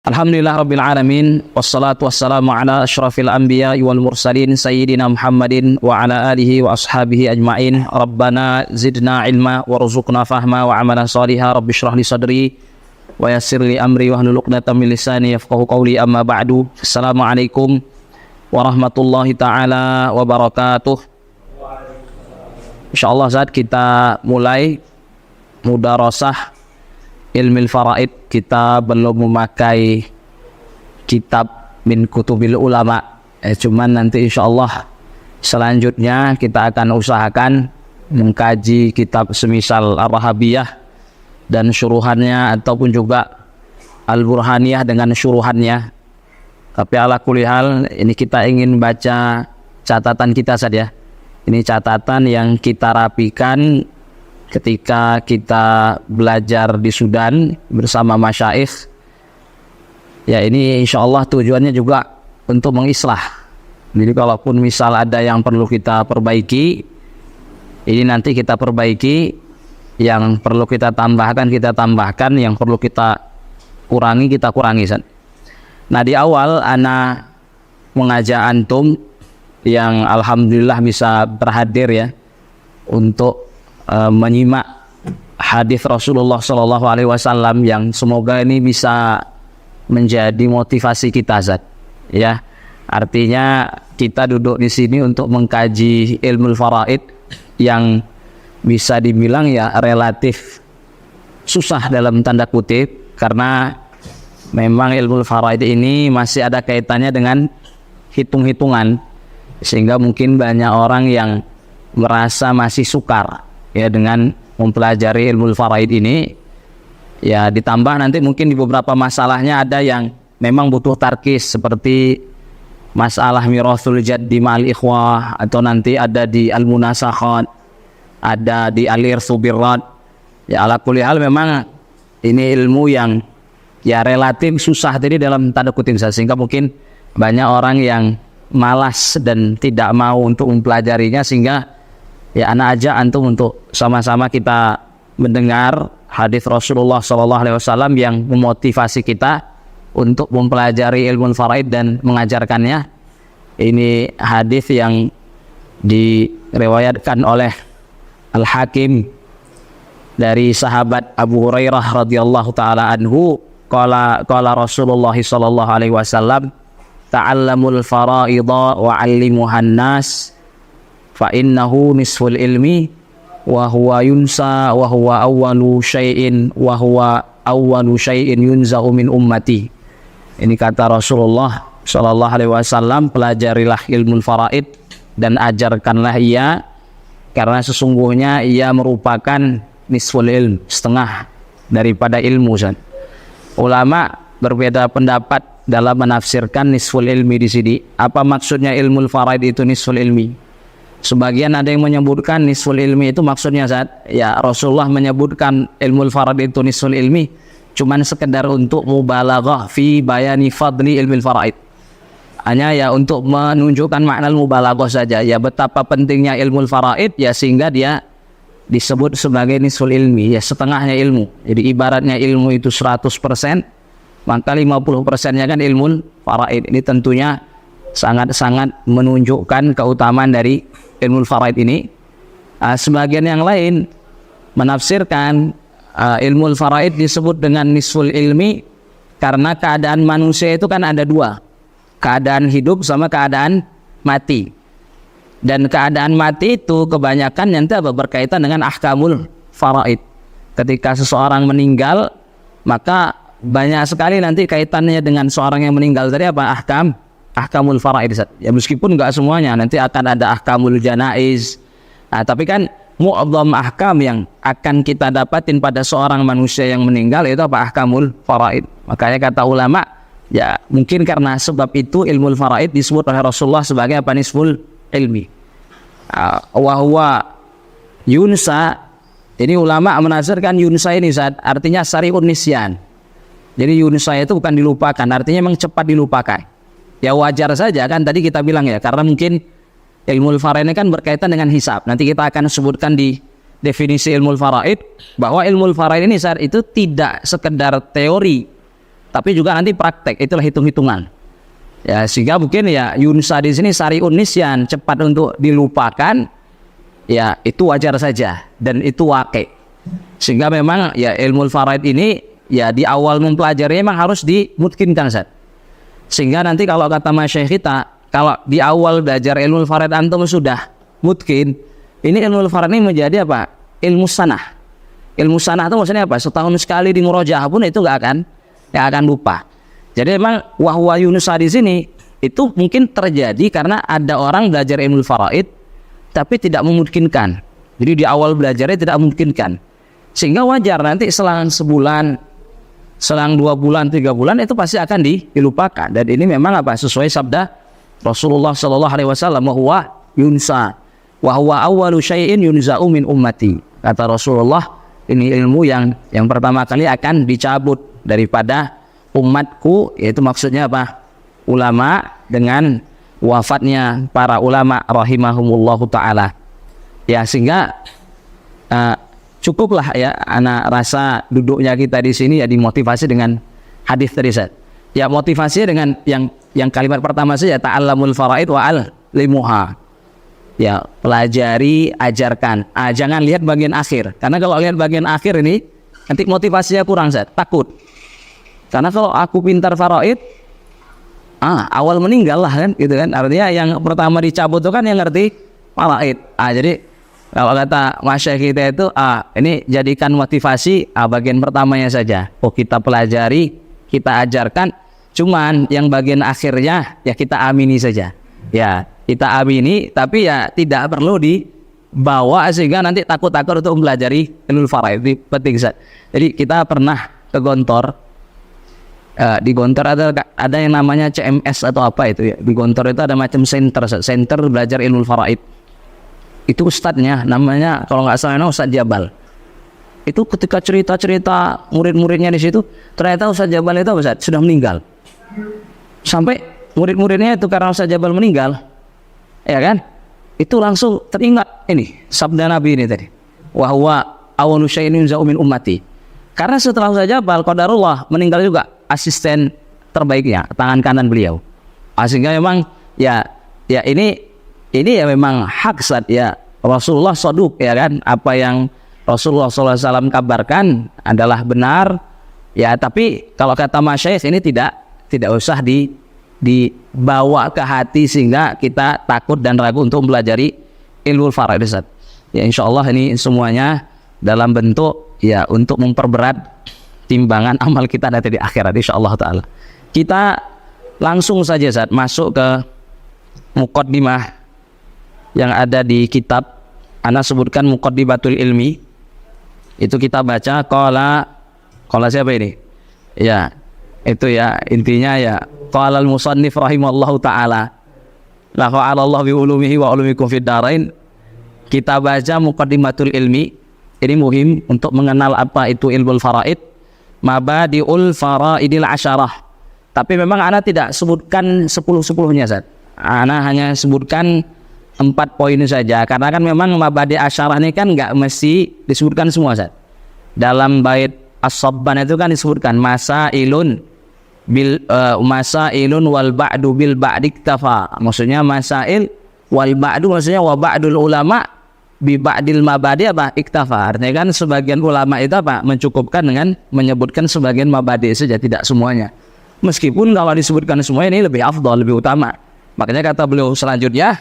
Alhamdulillah Rabbil Alamin. Wassalatu wassalamu ala ashrafil anbiya wal mursalin Sayyidina Muhammadin wa ala alihi wa ashabihi ajma'in. Rabbana zidna ilma warzuqna fahma wa amalan saliha. Rabbi shrah li sadri wa yassir li amri wa hlul 'uqdatam min lisani yafqahu qawli. Amma ba'du. Assalamualaikum warahmatullahi taala wabarakatuh. Insyaallah saat kita mulai mudarasah ilmil faraid. Kita belum memakai kitab min kutubil ulama, cuman nanti insyaallah selanjutnya kita akan usahakan mengkaji kitab semisal Ar-Rahabiyah dan syuruhannya ataupun juga Al-Burhaniyah dengan syuruhannya. Tapi ala kulli hal ini kita ingin baca catatan kita saja. Ini catatan yang kita rapikan ketika kita belajar di Sudan bersama masyaikh. Ya, ini insya Allah tujuannya juga untuk mengislah. Jadi kalaupun misal ada yang perlu kita perbaiki, ini nanti kita perbaiki. Yang perlu kita tambahkan, yang perlu kita kurangi, kita kurangi. Nah, di awal ana mengajak antum yang alhamdulillah bisa berhadir ya untuk menyimak hadis Rasulullah Shallallahu Alaihi Wasallam yang semoga ini bisa menjadi motivasi kita, Zat. Ya, artinya kita duduk di sini untuk mengkaji ilmu faraid yang bisa dibilang ya relatif susah dalam tanda kutip, karena memang ilmu faraid ini masih ada kaitannya dengan hitung-hitungan, sehingga mungkin banyak orang yang merasa masih sukar ya dengan mempelajari ilmu faraid ini. Ya, ditambah nanti mungkin di beberapa masalahnya ada yang memang butuh tarkis, seperti masalah mirathul jaddi ma'al ikhwah, atau nanti ada di al-munasakhat, ada di al-irthu birrad. Ya, ala kulli hal memang ini ilmu yang ya relatif susah tadi dalam tanda kutip, sehingga mungkin banyak orang yang malas dan tidak mau untuk mempelajarinya, sehingga ya anak ajak antum untuk sama-sama kita mendengar hadis Rasulullah SAW yang memotivasi kita untuk mempelajari ilmu faraid dan mengajarkannya. Ini hadis yang diriwayatkan oleh Al-Hakim dari sahabat Abu Hurairah radhiyallahu taala anhu, qala Rasulullah SAW, ta'allamul faraidha wa 'allimuhan nas fa innahu nisful ilmi wa huwa yunsa wa huwa awwalu syai'in yunza'u min ummati. Ini kata Rasulullah sallallahu alaihi wasallam, pelajarilah ilmu faraid dan ajarkanlah ia, karena sesungguhnya ia merupakan nisful ilm, setengah daripada ilmu. Ulama berbeda pendapat dalam menafsirkan nisful ilmi di sini. Apa maksudnya ilmu faraid itu nisful ilmi? Sebagian ada yang menyebutkan nisful ilmi itu maksudnya ya Rasulullah menyebutkan ilmu faraid itu nisful ilmi cuman sekedar untuk mubalaghah fi bayani fadli ilmu faraid. Hanya ya untuk menunjukkan makna mubalaghah saja, ya betapa pentingnya ilmu faraid, ya sehingga dia disebut sebagai nisful ilmi, ya setengahnya ilmu. Jadi ibaratnya ilmu itu 100%, maka 50%-nya kan ilmu faraid. Ini tentunya sangat-sangat menunjukkan keutamaan dari ilmu faraid ini. Sebagian yang lain menafsirkan ilmu faraid disebut dengan nisful ilmi karena keadaan manusia itu kan ada dua, keadaan hidup sama keadaan mati. Dan keadaan mati itu kebanyakan nanti berkaitan dengan ahkamul faraid. Ketika seseorang meninggal, maka banyak sekali nanti kaitannya dengan seorang yang meninggal tadi apa? Ahkamul faraid. Ya meskipun enggak semuanya, nanti akan ada ahkamul janaiz. Nah, tapi kan mu'azzam ahkam yang akan kita dapatin pada seorang manusia yang meninggal itu apa? Ahkamul faraid. Makanya kata ulama, ya mungkin karena sebab itu ilmu faraid disebut oleh Rasulullah sebagai apa? Nisful ilmi. Wa huwa yunsa. Ini ulama menafsirkan yunsa ini artinya sari'un nisyan. Jadi yunsa itu bukan dilupakan, artinya memang cepat dilupakan. Ya wajar saja kan, tadi kita bilang ya, karena mungkin ilmu faraid ini kan berkaitan dengan hisab. Nanti kita akan sebutkan di definisi ilmu faraid bahwa ilmu faraid ini itu tidak sekedar teori, tapi juga nanti praktek, itulah hitung-hitungan. Ya, sehingga mungkin ya yunsa di sini sari'un nisyan, cepat untuk dilupakan, ya itu wajar saja dan itu waqi'. Sehingga memang ya ilmu faraid ini ya di awal mempelajari memang harus dimungkinkan, Ustaz. Sehingga nanti kalau kata masyayikh kita, kalau di awal belajar ilmu faraid antum sudah mungkin, ini ilmu faraid ini menjadi apa? Ilmu sanah. Ilmu sanah itu maksudnya apa? Setahun sekali di murojaah pun itu nggak akan lupa. Jadi memang wahwa yunusa di sini itu mungkin terjadi karena ada orang belajar ilmu faraid tapi tidak memungkinkan. Jadi di awal belajarnya tidak memungkinkan. Sehingga wajar nanti selang sebulan, selang 2 bulan, 3 bulan itu pasti akan dilupakan. Dan ini memang apa? Sesuai sabda Rasulullah sallallahu alaihi wasallam, "Huwa yunsa wa huwa awwalu syai'in yunza'u min ummati." Kata Rasulullah, ini ilmu yang pertama kali akan dicabut daripada umatku, yaitu maksudnya apa? Ulama, dengan wafatnya para ulama rahimahumullahu taala. Ya, sehingga cukuplah ya anak rasa duduknya kita di sini ya dimotivasi dengan hadis tadi, Ustaz. Ya, motivasinya dengan yang kalimat pertama saja, ta'allamul faraid wa al-limuha. Ya, pelajari, ajarkan. Jangan lihat bagian akhir. Karena kalau lihat bagian akhir ini nanti motivasinya kurang, Ustaz. Takut. Karena kalau aku pintar faraid, awal meninggal lah kan, gitu kan. Artinya yang pertama dicabut itu kan yang ngerti faraid. Jadi kalau kata masyayikh kita itu, ini jadikan motivasi bagian pertamanya saja. Kita pelajari, kita ajarkan. Cuman yang bagian akhirnya ya kita amini saja. Ya, kita amini, tapi ya tidak perlu dibawa sehingga nanti takut-takut untuk mempelajari ilmu faraid. Ini penting, Ustaz. Jadi kita pernah ke Gontor. Di Gontor ada yang namanya CMS atau apa itu ya. Di Gontor itu ada macam center belajar ilmu faraid. Itu ustadznya namanya kalau nggak salah Ustadz Jabal. Itu ketika cerita-cerita murid-muridnya di situ, ternyata Ustadz Jabal itu Ustadz sudah meninggal. Sampai murid-muridnya itu karena Ustadz Jabal meninggal, ya kan? Itu langsung teringat ini sabda Nabi ini tadi. Wa huwa awwalu syai'in yunza'u min ummati. Karena setelah Ustadz Jabal qadarullah meninggal juga asisten terbaiknya, tangan kanan beliau. Sehingga memang ya ini ya memang hak, Ustaz, ya Rasulullah shaduk, ya kan, apa yang Rasulullah SAW kabarkan adalah benar ya. Tapi kalau kata masyayikh ini tidak usah dibawa ke hati sehingga kita takut dan ragu untuk mempelajari ilmu faraid, Ustaz. Ya insyaallah ini semuanya dalam bentuk ya untuk memperberat timbangan amal kita nanti di akhirat insyaallah taala. Kita langsung saja, Ustaz, masuk ke muqaddimah yang ada di kitab. Ana sebutkan Muqaddimatul Ilmi. Itu kita baca qala siapa ini? Ya, itu ya intinya ya qala al-musannif rahimallahu taala la qala bi ulumihi wa ulumikum fid darain. Kita baca Muqaddimatul Ilmi. Ini muhim untuk mengenal apa itu ilmu faraid, mabadiul faraidil asyarah. Tapi memang ana tidak sebutkan 10-10-nya, Ustaz. Ana hanya sebutkan 4 poin saja, karena kan memang mabadi asyarah ini kan nggak mesti disebutkan semua, Ustaz. Dalam bait as-sabban itu kan disebutkan masailun wal ba'du bil ba'di iktafa. Maksudnya masail wal ba'du maksudnya wa ba'dul ulama bi ba'dil mabadi apa iktafa. Artinya kan sebagian ulama itu apa mencukupkan dengan menyebutkan sebagian mabadi saja, tidak semuanya. Meskipun kalau disebutkan semua ini lebih afdal, lebih utama. Makanya kata beliau selanjutnya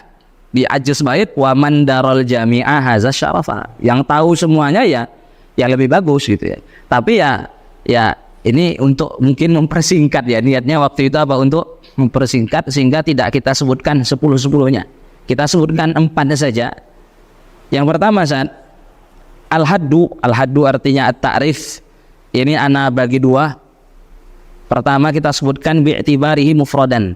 di ajaz bait wa man daral jami'a hadza syarafa. Yang tahu semuanya ya lebih bagus gitu ya. Tapi ya ini untuk mungkin mempersingkat ya, niatnya waktu itu apa untuk mempersingkat sehingga tidak kita sebutkan 10-10-nya. Kita sebutkan 4 saja. Yang pertama, Ustaz, al-haddu artinya at-ta'rif. Ini ana bagi 2. Pertama kita sebutkan bi'tibarihi mufradan.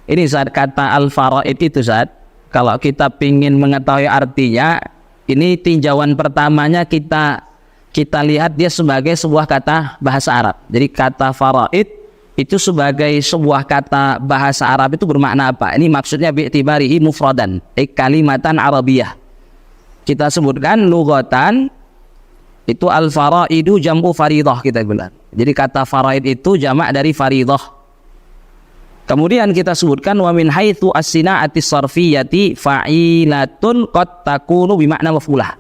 Ini saat kata al-faraid itu, Ustaz, kalau kita ingin mengetahui artinya, ini tinjauan pertamanya kita lihat dia sebagai sebuah kata bahasa Arab. Jadi kata faraid itu sebagai sebuah kata bahasa Arab itu bermakna apa? Ini maksudnya bi'tibarihi mufradan, kalimatan arabiyah. Kita sebutkan lughatan itu al-faraidu jam'u faridah kita bilang. Jadi kata faraid itu jamak dari faridah. Kemudian kita sebutkan wa min haitsu as-sina'ati sarfiyati fa'ilatun qad takunu bimakna maf'ulah.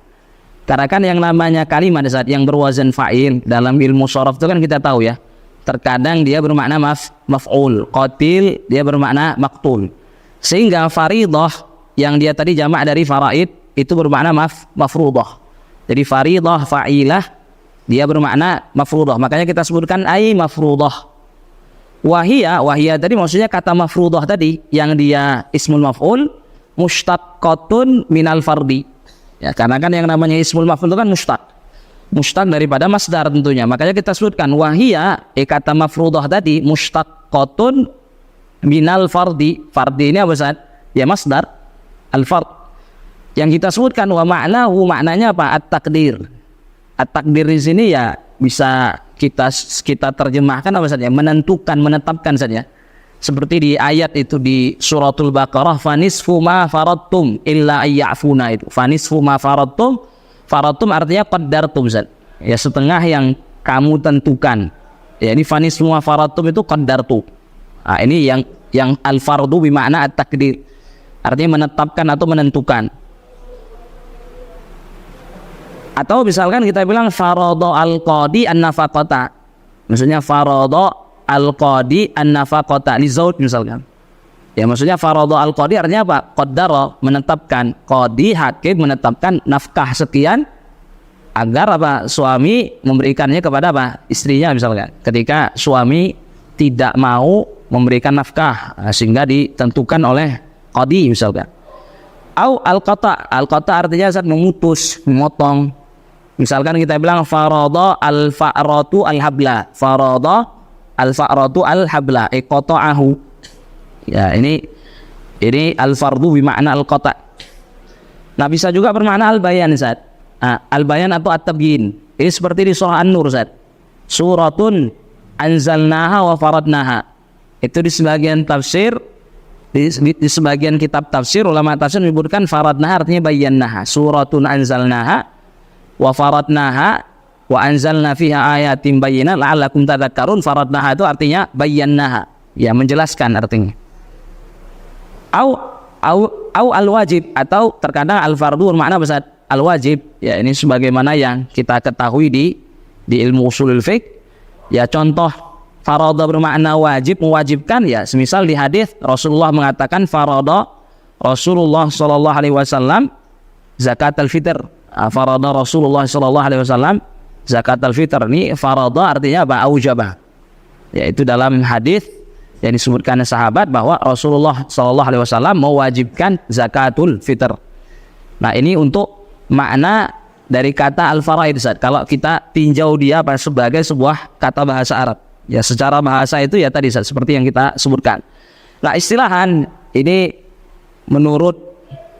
Karena kan yang namanya kalimat saat yang berwazan fa'il dalam ilmu sharaf itu kan kita tahu ya. Terkadang dia bermakna maf'ul, qatil dia bermakna maqtul. Sehingga faridah yang dia tadi jamak dari faraid itu bermakna mafruḍah. Jadi faridah fa'ilah dia bermakna mafruḍah. Makanya kita sebutkan ai mafruḍah. Wahia tadi maksudnya kata mafruḍah tadi yang dia ismul maf'ul mushtaqqatun minal fardi. Ya, karena kan yang namanya ismul maf'ul itu kan mustaq daripada masdar tentunya. Makanya kita sebutkan wahia kata mafruḍah tadi mushtaqqatun minal fardi. Fardi ini apa Ustaz? Ya masdar al-fard. Yang kita sebutkan wa ma'nahu maknanya apa? At-taqdir. At-taqdir di sini ya bisa kita terjemahkan apa saja? Menentukan, menetapkan saja. Seperti di ayat itu di suratul Baqarah, fanisfu ma faradtum illa ayyafuna itu. Fanisfu ma faradtum artinya qaddartum Ustaz. Ya setengah yang kamu tentukan. Ya ini fanisfu ma faradtum itu qaddartu. Nah, ini yang al-fardu bermakna at-taqdir. Artinya menetapkan atau menentukan. Atau misalkan kita bilang farada al-qadi an-nafaqata. Maksudnya farada al-qadi an-nafaqata li zauj misalkan. Ya maksudnya farada al-qadi artinya apa? Qaddara, menetapkan. Qadi hakim menetapkan nafkah sekian agar apa? Suami memberikannya kepada apa? Istrinya misalkan. Ketika suami tidak mau memberikan nafkah sehingga ditentukan oleh qadi misalkan. Au al-qata. Al-qata artinya saat memutus, memotong. Misalkan kita bilang farada al-fa'ratu al-habla. Farada al-fa'ratu al-habla qata'ahu. Ya, ini al-fardu bermakna al-qata'. Nah, bisa juga bermakna al-bayan, Ustaz. Al-bayan atau at-tabyin. Ini seperti di surah An-Nur, Ustaz. Suratun anzalnaha wa faradnaha. Itu di sebagian tafsir di sebagian kitab tafsir ulama tafsir menyebutkan faradnaha artinya bayannaha. Suratun anzalnaha wa faradnaha wa anzalna fiha ayatin bayyinat la'allakum tadhakkarun. Faradnaha itu artinya bayannaha, ya menjelaskan artinya. Au al-wajib, atau terkadang al-fardu bermakna besar al-wajib. Ya ini sebagaimana yang kita ketahui di ilmu ushulul fiqh. Ya contoh farada bermakna wajib, mewajibkan, ya semisal di hadis Rasulullah mengatakan farada Rasulullah sallallahu alaihi wasallam zakat al-fitr. Farada Rasulullah sallallahu alaihi wasallam zakat al-fitr. Ini farada artinya apa? Aujaba. Yaitu dalam hadis yang disebutkan sahabat bahwa Rasulullah sallallahu alaihi wasallam mewajibkan zakatul fitr. Nah, ini untuk makna dari kata al-faraid. Kalau kita tinjau dia sebagai sebuah kata bahasa Arab. Ya secara bahasa itu ya tadi seperti yang kita sebutkan. Nah, istilahan ini menurut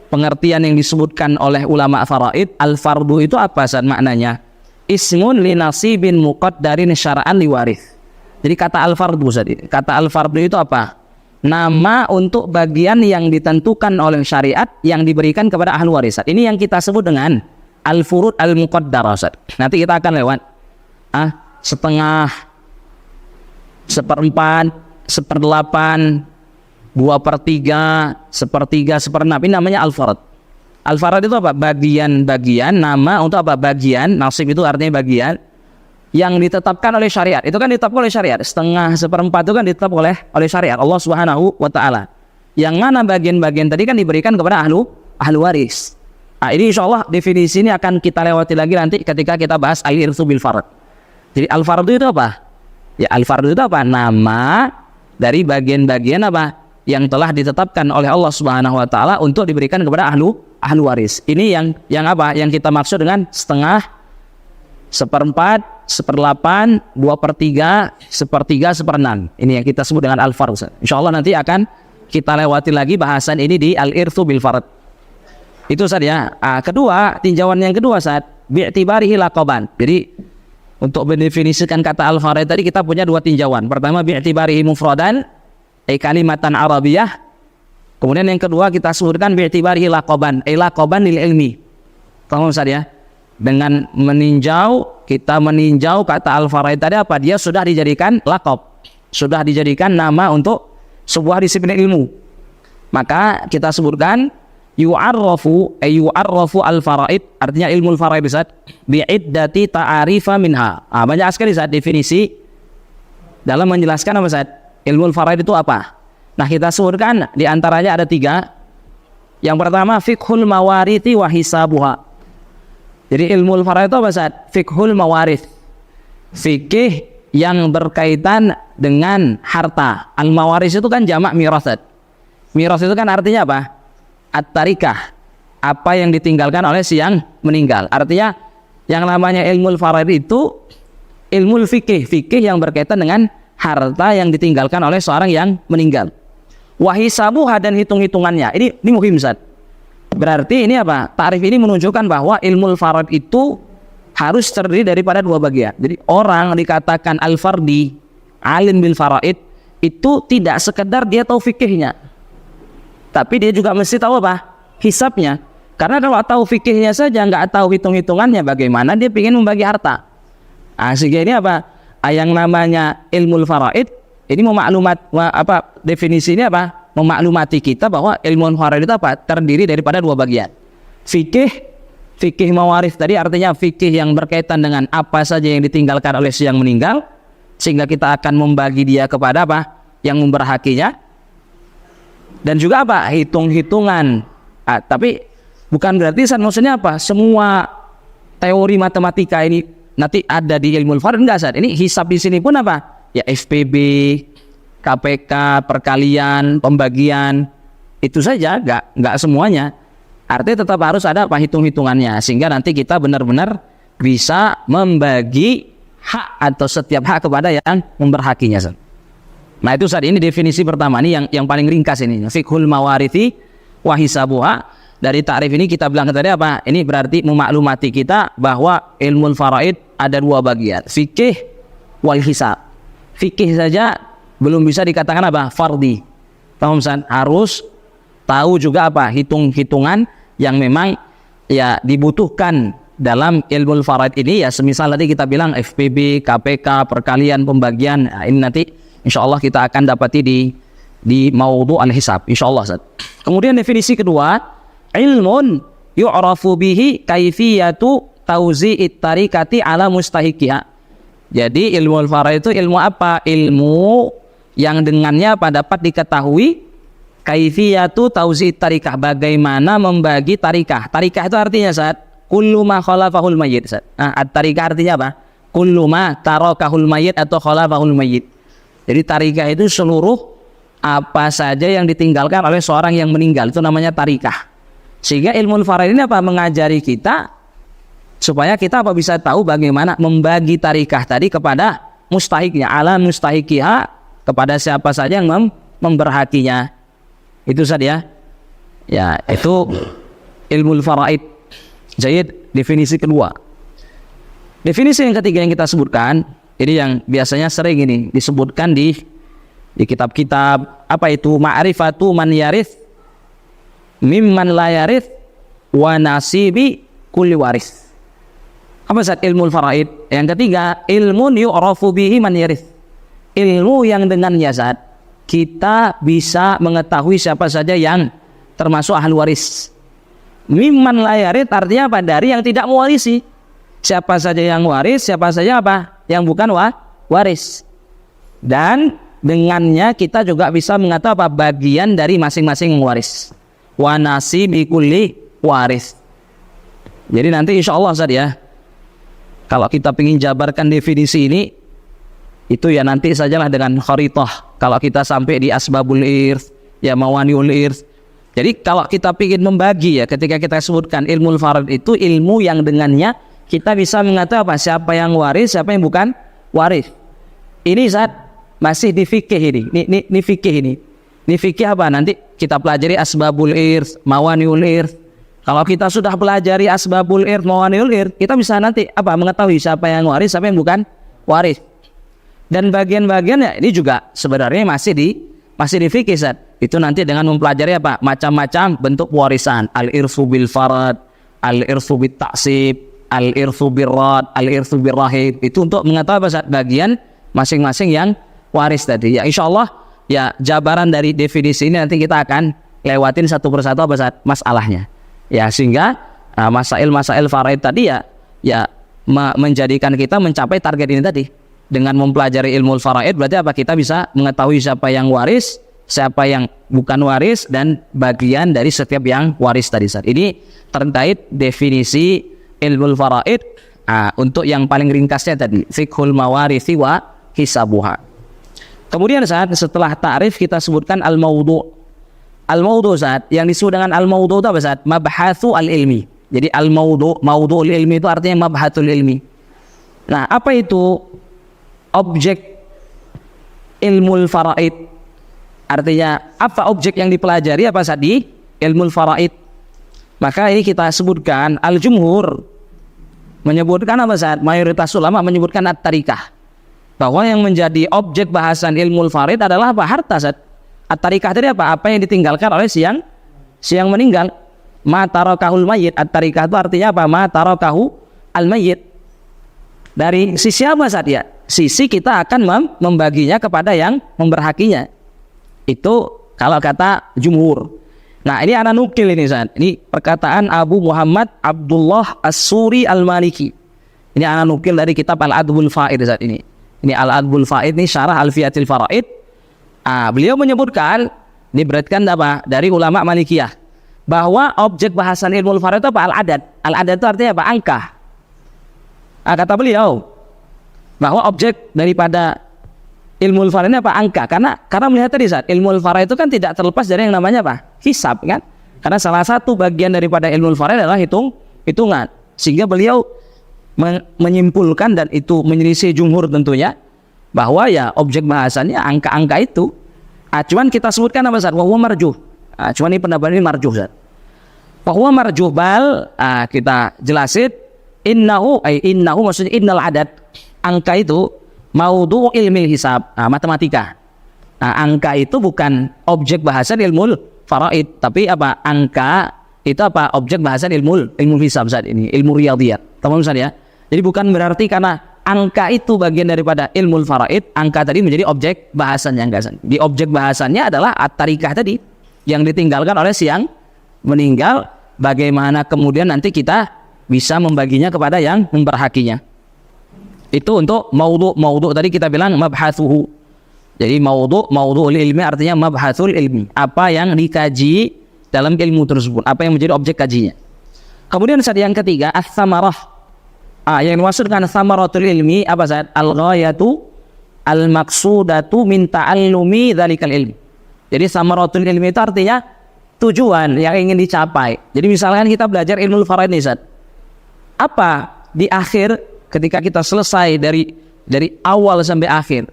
pengertian yang disebutkan oleh ulama faraid, al-fardu itu apa maknanya? Ismun li nasibin muqaddarin syara'an liwarith. Jadi kata al-fardu kata al-fardu itu apa? Nama untuk bagian yang ditentukan oleh syariat yang diberikan kepada ahli waris. Ini yang kita sebut dengan al-furud al-muqaddarah. Nanti kita akan lewat setengah, seperempat, seperdelapan, 2/3, sepertiga, seperenam. Ini namanya al-farad. Al-farad itu apa? Bagian-bagian, nama untuk apa? Bagian, nasib itu artinya bagian yang ditetapkan oleh syariat. Itu kan ditetapkan oleh syariat. Setengah, seperempat itu kan ditetapkan oleh syariat Allah Subhanahu wa taala. Yang mana bagian-bagian tadi kan diberikan kepada ahli waris. Nah, ini insyaallah definisi ini akan kita lewati lagi nanti ketika kita bahas al-irtsu bil fard. Jadi al-fardu itu apa? Ya al-fardu itu apa? Nama dari bagian-bagian apa yang telah ditetapkan oleh Allah Subhanahu wa taala untuk diberikan kepada ahli waris. Ini yang apa? Yang kita maksud dengan setengah, seperempat, seperdelapan, 2/3, sepertiga, seperenam. Ini yang kita sebut dengan al-fard. Insyaallah nanti akan kita lewati lagi bahasan ini di al-irtsu bil fard. Itu saja. Kedua, tinjauan yang kedua bi'tibarihi laqaban. Jadi untuk mendefinisikan kata al-fard tadi kita punya dua tinjauan. Pertama bi'tibarihi mufradan kalimatan arabiyah. Kemudian yang kedua kita sebutkan bi'tibarihi laqaban laqaban lil ilmi. Paham Ustaz ya? Dengan meninjau, kita meninjau kata al-faraid tadi apa? Dia sudah dijadikan laqab, sudah dijadikan nama untuk sebuah disiplin ilmu. Maka kita sebutkan yu'arrafu al-faraid, artinya ilmu al-faraid bi'iddati ta'arifa minha. Banyak sekali definisi dalam menjelaskan apa ilmu al-faraid itu apa. Nah, kita sebutkan di antaranya ada 3. Yang pertama fiqhul mawarithi wa hisabuha. Jadi ilmu al-faraid itu apa fiqhul mawarith, fikih yang berkaitan dengan harta. Al-mawaris itu kan jamak miras. Miras itu kan artinya apa? At-tarikah, apa yang ditinggalkan oleh si yang meninggal. Artinya yang namanya ilmu al-faraid itu ilmu fikih, fikih yang berkaitan dengan harta yang ditinggalkan oleh seorang yang meninggal. Wahisabuha, dan hitung-hitungannya. Ini muhim Berarti ini apa? Ta'rif ini menunjukkan bahwa ilmu al-faraid itu harus terdiri daripada 2 bagian. Jadi orang dikatakan al-fardi, alim bil faraid, itu tidak sekedar dia tahu fikihnya, tapi dia juga mesti tahu apa? Hisabnya. Karena kalau tahu fikihnya saja nggak tahu hitung-hitungannya, bagaimana dia ingin membagi harta? Sehingga ini apa? Yang namanya ilmu al-faraid ini definisi ini apa? Memaklumati kita bahwa ilmu al-faraid itu apa? Terdiri daripada 2 bagian. Fikih mawarith tadi artinya fikih yang berkaitan dengan apa saja yang ditinggalkan oleh si yang meninggal, sehingga kita akan membagi dia kepada apa? Yang memberhakinya. Dan juga apa? Hitung-hitungan. Tapi bukan berarti maksudnya apa? Semua teori matematika ini nanti ada di ilmu al-faraid, enggak Ini hisab di sini pun apa? Ya FPB, KPK, perkalian, pembagian, itu saja, enggak semuanya. Artinya tetap harus ada apa? Hitung-hitungannya, sehingga nanti kita benar-benar bisa membagi hak atau setiap hak kepada yang memberhakinya. Nah itu ini definisi pertama, ini yang paling ringkas ini, fiqhul mawarithi wa hisabuha. Dari ta'rif ini kita bilang tadi apa? Ini berarti memaklumati kita bahwa ilmu al-faraid ada 2 bagian, fikih wal hisab. Fikih saja belum bisa dikatakan apa? Fardi. Paham harus tahu juga apa? Hitung-hitungan yang memang ya dibutuhkan dalam ilmu al-faraid ini, ya semisal tadi kita bilang FPB, KPK, perkalian, pembagian. Nah, ini nanti insyaallah kita akan dapati di maudhu al-hisab insyaallah. Kemudian definisi kedua, ilmun yu'rafu bihi kaifiyatu tauzi'it tarikati ala mustahiqiha. Jadi ilmu al-faraid itu ilmu apa? Ilmu yang dengannya apa? Dapat diketahui kaifiyatu tauzi'it tarikah, bagaimana membagi tarikah. Tarikah itu artinya kullu ma khalafahul mayyit. At-tarikah artinya apa? Kullu ma tarakahul mayyit atau khalafahul mayyit. Jadi tarikah itu seluruh apa saja yang ditinggalkan oleh seorang yang meninggal, itu namanya tarikah. Sehingga ilmu al-faraid ini apa? Mengajari kita supaya kita apa? Bisa tahu bagaimana membagi tarikah tadi kepada mustahiknya, ala mustahikiha, kepada siapa saja yang memberhakinya. Itu saja ya, itu ilmu al-faraid. Jadi definisi kedua. Definisi yang ketiga yang kita sebutkan, ini yang biasanya sering ini disebutkan di kitab-kitab, apa itu? Ma'rifatu man yarith mimman la yarith wa nasibi kulli waris. Apa ilmu al-faraid? Yang ketiga, ilmun yu'rafu bihi man yarith. Ilmu yang dengannya kita bisa mengetahui siapa saja yang termasuk ahli waris. Mimman la yarith artinya apa? Dari yang tidak mewarisi. Siapa saja yang waris, siapa saja apa? Yang bukan waris. Dan dengannya kita juga bisa mengetahui apa? Bagian dari masing-masing yang waris. Wa nasibi kulli waris. Jadi nanti insyaallah kalau kita ingin jabarkan definisi ini, itu ya nanti sajalah dengan kharitah. Kalau kita sampai di asbabul irth, ya mawaniul irth. Jadi kalau kita ingin membagi, ya ketika kita sebutkan ilmu al-faraid itu ilmu yang dengannya kita bisa mengetahui apa? Siapa yang waris, siapa yang bukan waris. Ini masih di fikih ini. Ini fikih ini. Ini fikih apa? Nanti kita pelajari asbabul irth, mawaniul irth. Kalau kita sudah pelajari asbabul irth, mawaniul irth, kita bisa nanti apa? Mengetahui siapa yang waris, siapa yang bukan waris. Dan bagian-bagiannya ini juga sebenarnya masih di fikih. Itu nanti dengan mempelajari apa? Macam-macam bentuk warisan. Al-irthu bil farad, al-irthu bit ta'sib, al-irthu birrad, al-irthu birrahib. Itu untuk mengetahui Ustaz bagian masing-masing yang waris tadi. Ya insyaallah ya jabaran dari definisi ini nanti kita akan lewatin satu persatu apa Ustaz masalahnya. Ya sehingga masail-masail faraid tadi ya menjadikan kita mencapai target ini tadi. Dengan mempelajari ilmu faraid berarti apa? Kita bisa mengetahui siapa yang waris, siapa yang bukan waris, dan bagian dari setiap yang waris tadi. Ini terkait definisi ilmu faraid. Untuk yang paling ringkasnya tadi, fiqhul mawarithi wa hisabuha. Kemudian setelah ta'rif kita sebutkan al-maudhu'. Al-maudhu' yang disebut dengan al-maudhu' itu apa mabhathu al-ilmi. Jadi al-maudhu', maudhu'ul ilmi itu artinya mabhatul ilmi. Nah, apa itu objek ilmu faraid? Artinya apa objek yang dipelajari apa di ilmu faraid? Maka ini kita sebutkan al-jumhur menyebutkan apa mayoritas ulama menyebutkan at-tarikah, bahwa yang menjadi objek bahasan ilmu faraid adalah apa? Harta. At-tarikah tadi apa yang ditinggalkan oleh si yang meninggal. Ma tarakahul mayyit. At-tarikah itu artinya apa? Ma tarakahu al-mayyit. Dari sisi apa ya? Sisi kita akan membaginya kepada yang memberhakinya. Itu kalau kata jumhur. Nah, ini ana nukil ini Ini perkataan Abu Muhammad Abdullah As-Suri Al-Maliki. Ini ana nukil dari kitab Al-Adbul Faid ini. Ini Al-Adbul Faid ini syarah Alfiyatil Faraid. Beliau menyebutkan ini beratkan apa? Dari ulama Malikiyah, bahwa objek bahasan ilmu faraid itu apa? Al-adad. Al-adad itu artinya apa? Angka. Kata beliau bahwa objek daripada ilmu faraid ini apa? Angka. Karena melihat tadi ilmu faraid itu kan tidak terlepas dari yang namanya apa? Hisab kan? Karena salah satu bagian daripada ilmu faraid adalah hitungan. Sehingga beliau menyimpulkan, dan itu menyelisih jumhur tentunya, bahwa ya objek bahasannya angka-angka itu. Cuman kita sebutkan apa wa huwa marjuh. Cuman ini pendapat ini marjuh wa huwa marjuh bal kita jelasin innahu maksudnya innal adad, angka itu maudhu ilmi hisab, matematika. Angka itu bukan objek bahasan ilmu faraid, tapi apa? Angka itu apa? Objek bahasan ilmu hisab ini, ilmu riyadhiyat. Teman-teman ya. Jadi bukan berarti karena angka itu bagian daripada ilmu faraid, angka tadi menjadi objek bahasannya, enggak. Di objek bahasannya adalah at-tarikah tadi yang ditinggalkan oleh si yang meninggal, bagaimana kemudian nanti kita bisa membaginya kepada yang memberhakinya. Itu untuk maudhu tadi kita bilang mabhathuhu. Jadi maudhu'ul ilmi artinya mabhathul ilmi, apa yang dikaji dalam ilmu tersebut, apa yang menjadi objek kajinya. Kemudian yang ketiga ats-tsamarah. Yang dimaksud dengan tsamaratul ilmi apa al-ghayatu al-maqsudatu min ta'allumi dzalikal ilmi. Jadi tsamaratul ilmi itu artinya tujuan yang ingin dicapai. Jadi misalkan kita belajar ilmu faraid nih apa di akhir ketika kita selesai dari awal sampai akhir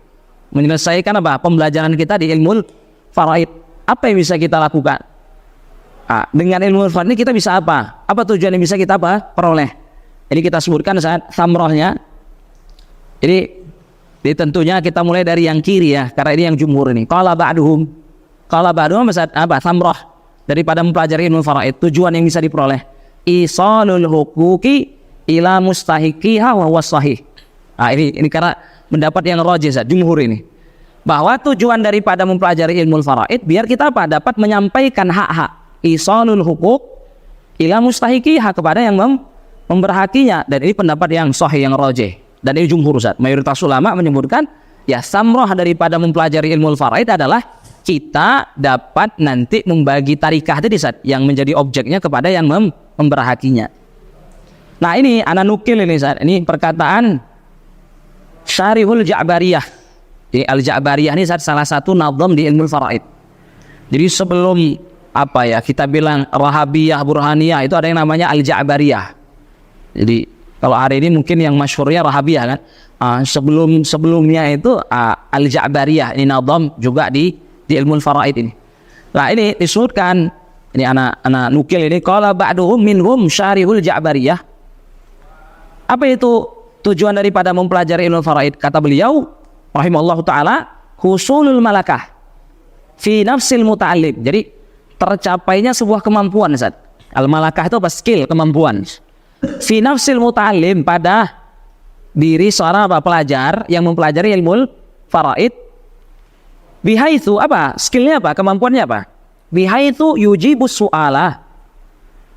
menyelesaikan apa pembelajaran kita di ilmu faraid, apa yang bisa kita lakukan? Dengan ilmu faraid ini kita bisa apa? Apa tujuan yang bisa kita peroleh? Ini kita sebutkan samrohnya. Ini tentunya kita mulai dari yang kiri ya, karena ini yang jumhur ini. Qala ba'duhum apa? Samroh daripada mempelajari ilmu faraid, tujuan yang bisa diperoleh isalul huquqi ila mustahiqiha wa huwa sahih. Ini karena mendapat yang rajih jumhur ini, bahwa tujuan daripada mempelajari ilmu faraid biar kita apa? Dapat menyampaikan hak-hak isalul huquq ila mustahiqiha kepada yang memberhakinya, dan ini pendapat yang sahih, yang rajih, dan ini jumhur mayoritas ulama menyebutkan ya samroh daripada mempelajari ilmu faraid adalah kita dapat nanti membagi tarikah tadi yang menjadi objeknya kepada yang memberhakinya. Nah, ini ana nukil ini ini perkataan Syarihul Ja'bariyah. Jadi Al-Ja'bariyah ini salah satu nazam di ilmu faraid. Jadi sebelum kita bilang Rahabiyah, Burhaniyah, itu ada yang namanya Al-Ja'bariyah. Jadi kalau hari ini mungkin yang masyhurnya Rahabiyah kan. Sebelumnya itu Al-Ja'bariyah, ini nazam juga di ilmu faraid ini. Nah, ini disebutkan, ini anak nukil ini, qala ba'duhum minhum syarihul Ja'bariyah. Apa itu tujuan daripada mempelajari ilmu faraid? Kata beliau rahimallahu taala, husulul malakah fi nafsil muta'allim. Jadi tercapainya sebuah kemampuan Al-malakah itu apa? Skill, kemampuan. fi nafsil muta'allim, pada diri seorang pelajar yang mempelajari ilmu faraid, bihaitsu apa? Skillnya apa? Kemampuannya apa? Bihaitsu yujibus su'ala.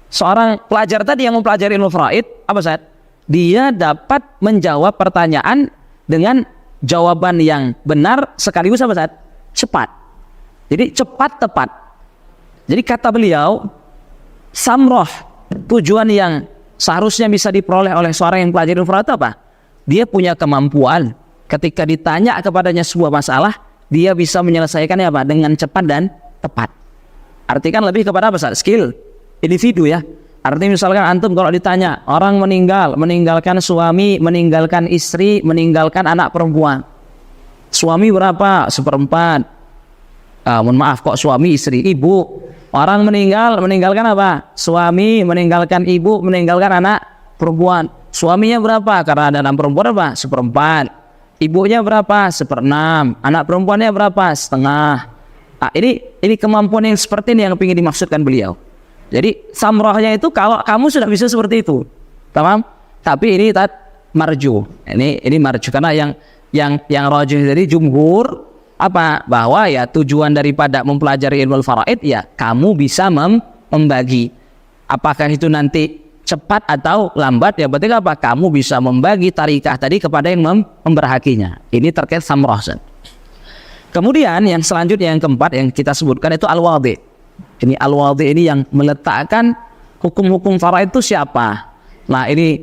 Seorang pelajar tadi yang mempelajari ilmu faraid, apa Ustaz? Dia dapat menjawab pertanyaan dengan jawaban yang benar sekaligus apa Ustaz? Cepat. Jadi cepat tepat. Jadi kata beliau, samroh, tujuan yang seharusnya bisa diperoleh oleh seorang yang pelajari ilmu faraid apa? Dia punya kemampuan ketika ditanya kepadanya sebuah masalah, dia bisa menyelesaikannya apa? Dengan cepat dan tepat. Artinya kan lebih kepada apa Ustaz? Skill individu ya. Artinya misalkan antum kalau ditanya orang meninggalkan suami, meninggalkan istri, meninggalkan anak perempuan. Suami berapa? 1/4. Mohon maaf, kok suami, istri, ibu. Orang meninggalkan apa? Suami, meninggalkan ibu, meninggalkan anak perempuan. Suaminya berapa? Karena ada anak perempuan apa? 1/4. Ibunya berapa? 1/6. Anak perempuannya berapa? 1/2. Ini kemampuan yang seperti ini yang ingin dimaksudkan beliau. Jadi samrohnya itu kalau kamu sudah bisa seperti itu, tamam. Tapi ini marju. Ini marju karena yang rajih dari jumhur apa? Bahwa ya tujuan daripada mempelajari ilmu faraid ya kamu bisa membagi. Apakah itu nanti cepat atau lambat ya berarti apa? Kamu bisa membagi tarikah tadi kepada yang memberhakinya. Ini terkait samroh. Kemudian yang selanjutnya yang keempat yang kita sebutkan itu al-wadhi. Ini al-wadhi ini yang meletakkan hukum-hukum faraid itu siapa? Nah ini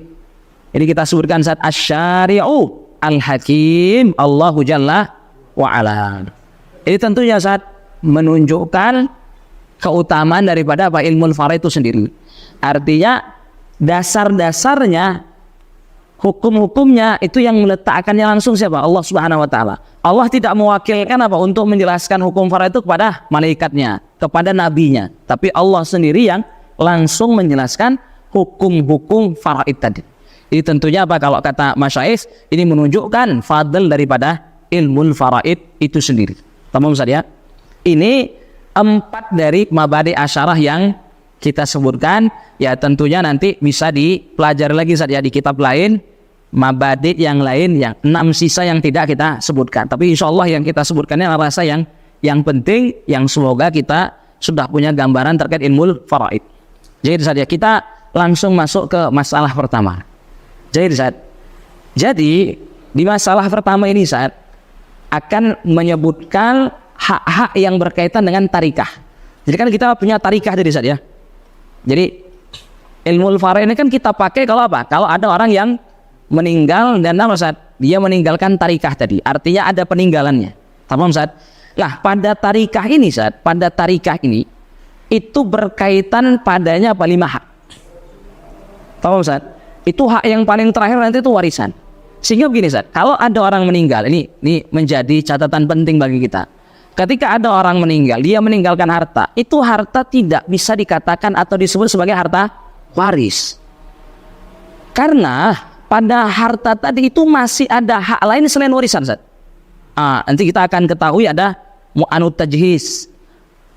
kita sebutkan saat asy-syari'u al-hakim Allahu Jalla wa ala. Ini tentunya saat menunjukkan keutamaan daripada apa ilmu faraid itu sendiri. Artinya dasar-dasarnya hukum-hukumnya itu yang meletakkannya langsung siapa? Allah Subhanahu wa taala. Allah tidak mewakilkan apa untuk menjelaskan hukum faraid itu kepada malaikatnya, kepada nabinya, tapi Allah sendiri yang langsung menjelaskan hukum-hukum faraid tadi. Ini tentunya apa kalau kata masyayikh ini menunjukkan fadl daripada ilmu faraid itu sendiri. Tamam Ustaz ya. Ini 4 dari mabadi asyarah yang kita sebutkan ya tentunya nanti bisa dipelajari lagi Ustaz ya di kitab lain. Mabadi yang lain yang 6 sisa yang tidak kita sebutkan, tapi insya Allah yang kita sebutkannya rasa yang penting yang semoga kita sudah punya gambaran terkait ilmu faraid. Jadi saja kita langsung masuk ke masalah pertama. Jadi di masalah pertama ini saat akan menyebutkan hak-hak yang berkaitan dengan tarikah. Jadi kan kita punya tarikah dari saat ya. Jadi ilmu faraid ini kan kita pakai kalau apa? Kalau ada orang yang meninggal dan dia meninggalkan tarikah tadi, artinya ada peninggalannya. Tamam Ustaz. Nah, pada tarikah ini itu berkaitan padanya apa 5 hak. Tamam Ustaz. Itu hak yang paling terakhir nanti itu warisan. Sehingga begini Ustaz, kalau ada orang meninggal, ini menjadi catatan penting bagi kita. Ketika ada orang meninggal, dia meninggalkan harta, itu harta tidak bisa dikatakan atau disebut sebagai harta waris. Karena pada harta tadi itu masih ada hak lain selain warisan Ustaz. Nanti kita akan ketahui ada mu'anut tajhiz,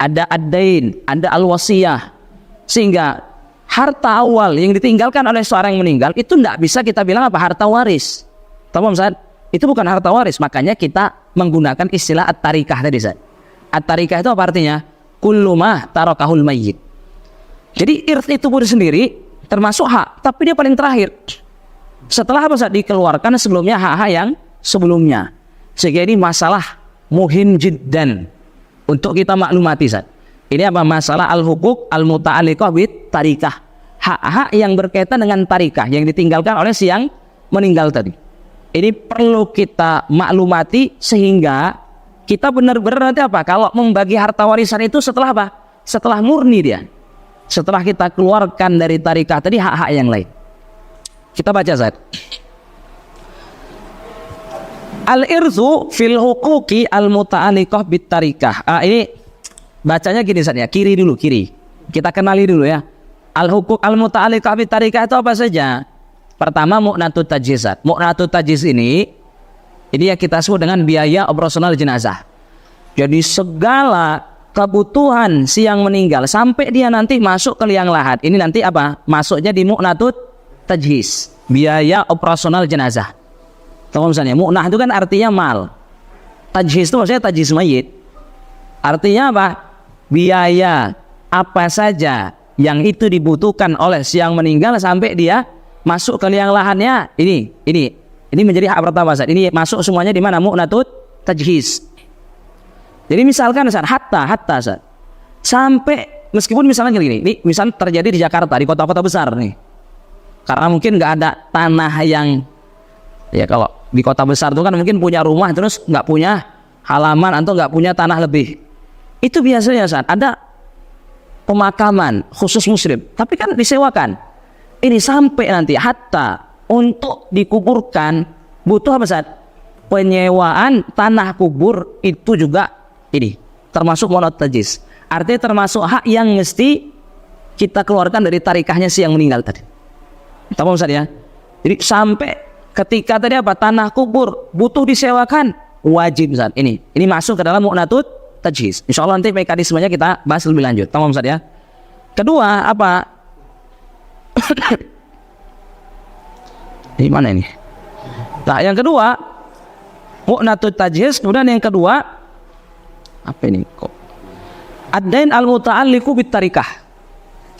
ada ad-dain, ada al-wasiyah. Sehingga harta awal yang ditinggalkan oleh seorang yang meninggal itu tidak bisa kita bilang apa harta waris. Tamam Ustaz? Itu bukan harta waris, makanya kita menggunakan istilah at-tarikah tadi Ustaz. At-tarikah itu apa artinya? Kullu ma tarakahul mayyit. Jadi irth itu pun sendiri termasuk hak, tapi dia paling terakhir. Setelah apa Ustaz? Dikeluarkan sebelumnya hak-hak yang sebelumnya. Sehingga ini masalah muhim jiddan untuk kita maklumati Ustaz. Ini apa? Masalah al-huquq al-muta'alliqah bit tarikah. Hak-hak yang berkaitan dengan tarikah yang ditinggalkan oleh si yang meninggal tadi. Ini perlu kita maklumati sehingga kita benar-benar nanti apa? Kalau membagi harta warisan itu setelah apa? Setelah murni dia. Setelah kita keluarkan dari tarikah tadi hak-hak yang lain. Kita baca Ustaz. Al-irzu fil huquqi al-muta'alliqah bit tarikah. Ini bacanya gini Ustaz ya, kiri dulu, kiri. Kita kenali dulu ya. Al-huquq al-muta'alliqah bit tarikah itu apa saja? Pertama mu'natut tajhiz. Mu'natut tajhiz ini yang kita sebut dengan biaya operasional jenazah. Jadi segala kebutuhan si yang meninggal sampai dia nanti masuk ke liang lahat. Ini nanti apa? Masuknya di mu'natut tajhiz, biaya operasional jenazah. Tahu misalnya, mu'nah itu kan artinya mal. Tajhiz itu maksudnya tajhiz mayit. Artinya apa? Biaya apa saja yang itu dibutuhkan oleh si yang meninggal sampai dia masuk ke liang lahannya. Ini menjadi hak pertama, Ustaz. Ini masuk semuanya di mana? Mu'natut tajhiz. Jadi misalkan Ustaz, hatta Ustaz. Sampai meskipun misalnya gini, ini misal terjadi di Jakarta, di kota-kota besar nih. Karena mungkin nggak ada tanah yang, ya kalau di kota besar itu kan mungkin punya rumah terus nggak punya halaman atau nggak punya tanah lebih. Itu biasanya Ustaz, ada pemakaman khusus muslim, tapi kan disewakan. Ini sampai nanti hatta untuk dikuburkan butuh apa Ustaz? Penyewaan tanah kubur itu juga ini termasuk mu'natut tajhiz. Artinya termasuk hak yang mesti kita keluarkan dari tarikahnya si yang meninggal tadi. Tahu Ustaz ya? Jadi sampai ketika tadi apa? Tanah kubur butuh disewakan, wajib Ustaz. Ini masuk ke dalam mu'natut tajhiz. Insyaallah nanti mekanismenya kita bahas lebih lanjut. Tahu Ustaz ya? Kedua apa? Di mana ini? Nah, yang kedua mu'natut tajhiz. Kemudian yang kedua apa ini kok? Ad-dain al-muta'alliqu bit-tarikah.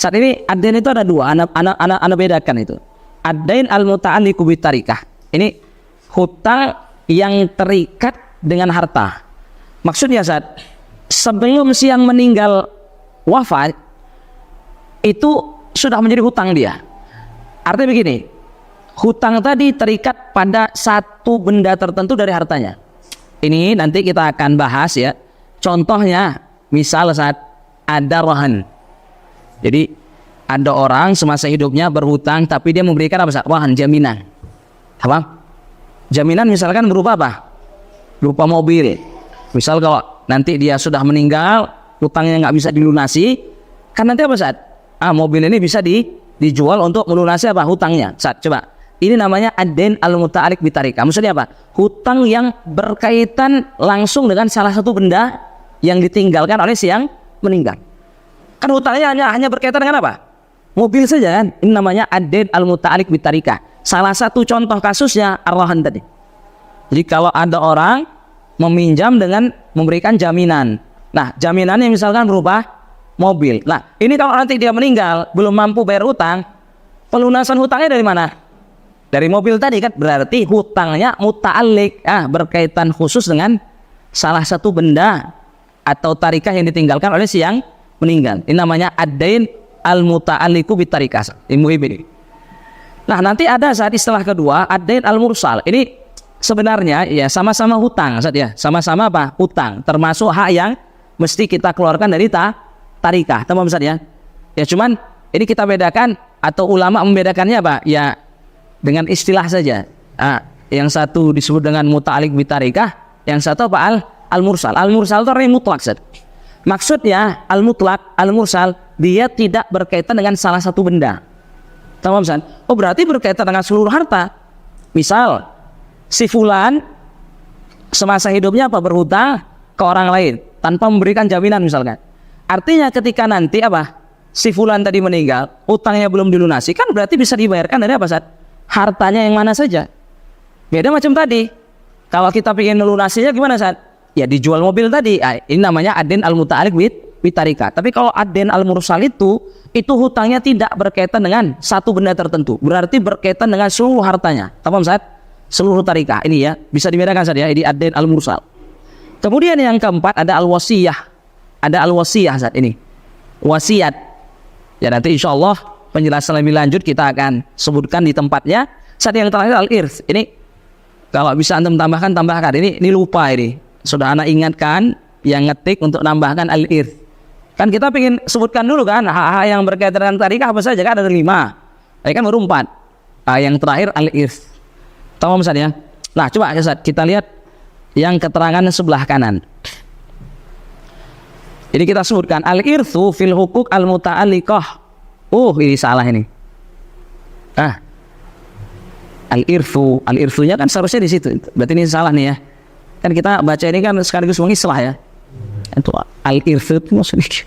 Saat ini ad-dain itu ada dua, ana bedakan itu. Ad-dain al-muta'alliqu bit-tarikah. Ini hutang yang terikat dengan harta. Maksudnya Ustaz, sebelum si yang meninggal wafat itu sudah menjadi hutang dia. Artinya begini, hutang tadi terikat pada satu benda tertentu dari hartanya. Ini nanti kita akan bahas ya. Contohnya, misal saat ada rahan. Jadi ada orang semasa hidupnya berhutang tapi dia memberikan apa? Rahan, jaminan. Apa? Jaminan misalkan berupa apa? Berupa mobil. Misal kalau nanti dia sudah meninggal, hutangnya nggak bisa dilunasi, kan nanti apa saat? Mobil ini bisa dijual untuk melunasi apa? Hutangnya. Saat coba. Ini namanya ad-dain al-muta'alliq bitarikah. Maksudnya apa? Hutang yang berkaitan langsung dengan salah satu benda yang ditinggalkan oleh si yang meninggal. Kan hutangnya hanya berkaitan dengan apa? Mobil saja kan. Ini namanya ad-dain al-muta'alliq bitarikah. Salah satu contoh kasusnya ar-rahan tadi. Jadi kalau ada orang meminjam dengan memberikan jaminan. Nah, jaminannya misalkan berupa mobil. Nah, ini kalau nanti dia meninggal belum mampu bayar hutang, pelunasan hutangnya dari mana? Dari mobil tadi kan, berarti hutangnya muta'alliq, berkaitan khusus dengan salah satu benda atau tarikah yang ditinggalkan oleh si yang meninggal. Ini namanya ad-dain al-muta'alliqu bitarikah. Ini. Nah, nanti ada saat istilah kedua ad-dain al-mursal. Ini sebenarnya ya sama-sama hutang Ustaz ya. Sama-sama apa? Hutang, termasuk hak yang mesti kita keluarkan dari tarikah. Tamam Ustaz ya. Ya cuman ini kita bedakan atau ulama membedakannya apa? Ya dengan istilah saja. Yang satu disebut dengan muta'alliq bitarikah, yang satu apa? Al-mursal. Al-mursal itu artinya mutlak. Maksudnya al-mutlak, al-mursal dia tidak berkaitan dengan salah satu benda. Tamam Ustaz? Oh berarti berkaitan dengan seluruh harta. Misal si fulan semasa hidupnya apa? Berhutang ke orang lain tanpa memberikan jaminan misalkan. Artinya ketika nanti apa? Si fulan tadi meninggal, hutangnya belum dilunasi, kan berarti bisa dibayarkan dari apa Ustaz? Hartanya yang mana saja. Beda macam tadi. Kalau kita ingin melunasinya gimana Ustaz? Ya dijual mobil tadi. Ini namanya ad-dain al-muta'alliq bitarikah. Tapi kalau ad-dain al-mursal itu hutangnya tidak berkaitan dengan satu benda tertentu. Berarti berkaitan dengan seluruh hartanya. Paham Ustaz? Seluruh tarikah. Ini ya, bisa dibedakan Ustaz ya. Ini ad-dain al-mursal. Kemudian yang keempat ada al-wasiyah. Ada al-wasiyah Ustaz ini. Wasiat. Ya nanti insyaallah penjelasan lebih lanjut kita akan sebutkan di tempatnya. Saat yang terakhir al-irth. Ini kalau bisa antum tambahkan. Ini lupa ini. Sudah anak ingatkan yang ngetik untuk nambahkan al-irth. Kan kita pengen sebutkan dulu kan hak-hak yang berkaitan dengan tarikah apa saja kan ada 5. Ini kan baru 4. Yang terakhir al-irth. Tahu misalnya. Nah, coba Ustaz kita lihat yang keterangan sebelah kanan. Ini kita sebutkan al-irthu fil hukuk al-muta'alliqah. Ini salah ini. Al-irthunya kan seharusnya di situ. Berarti ini salah nih ya. Kan kita baca ini kan sekaligus mengislah ya. Itu al-irthu itu maksudnya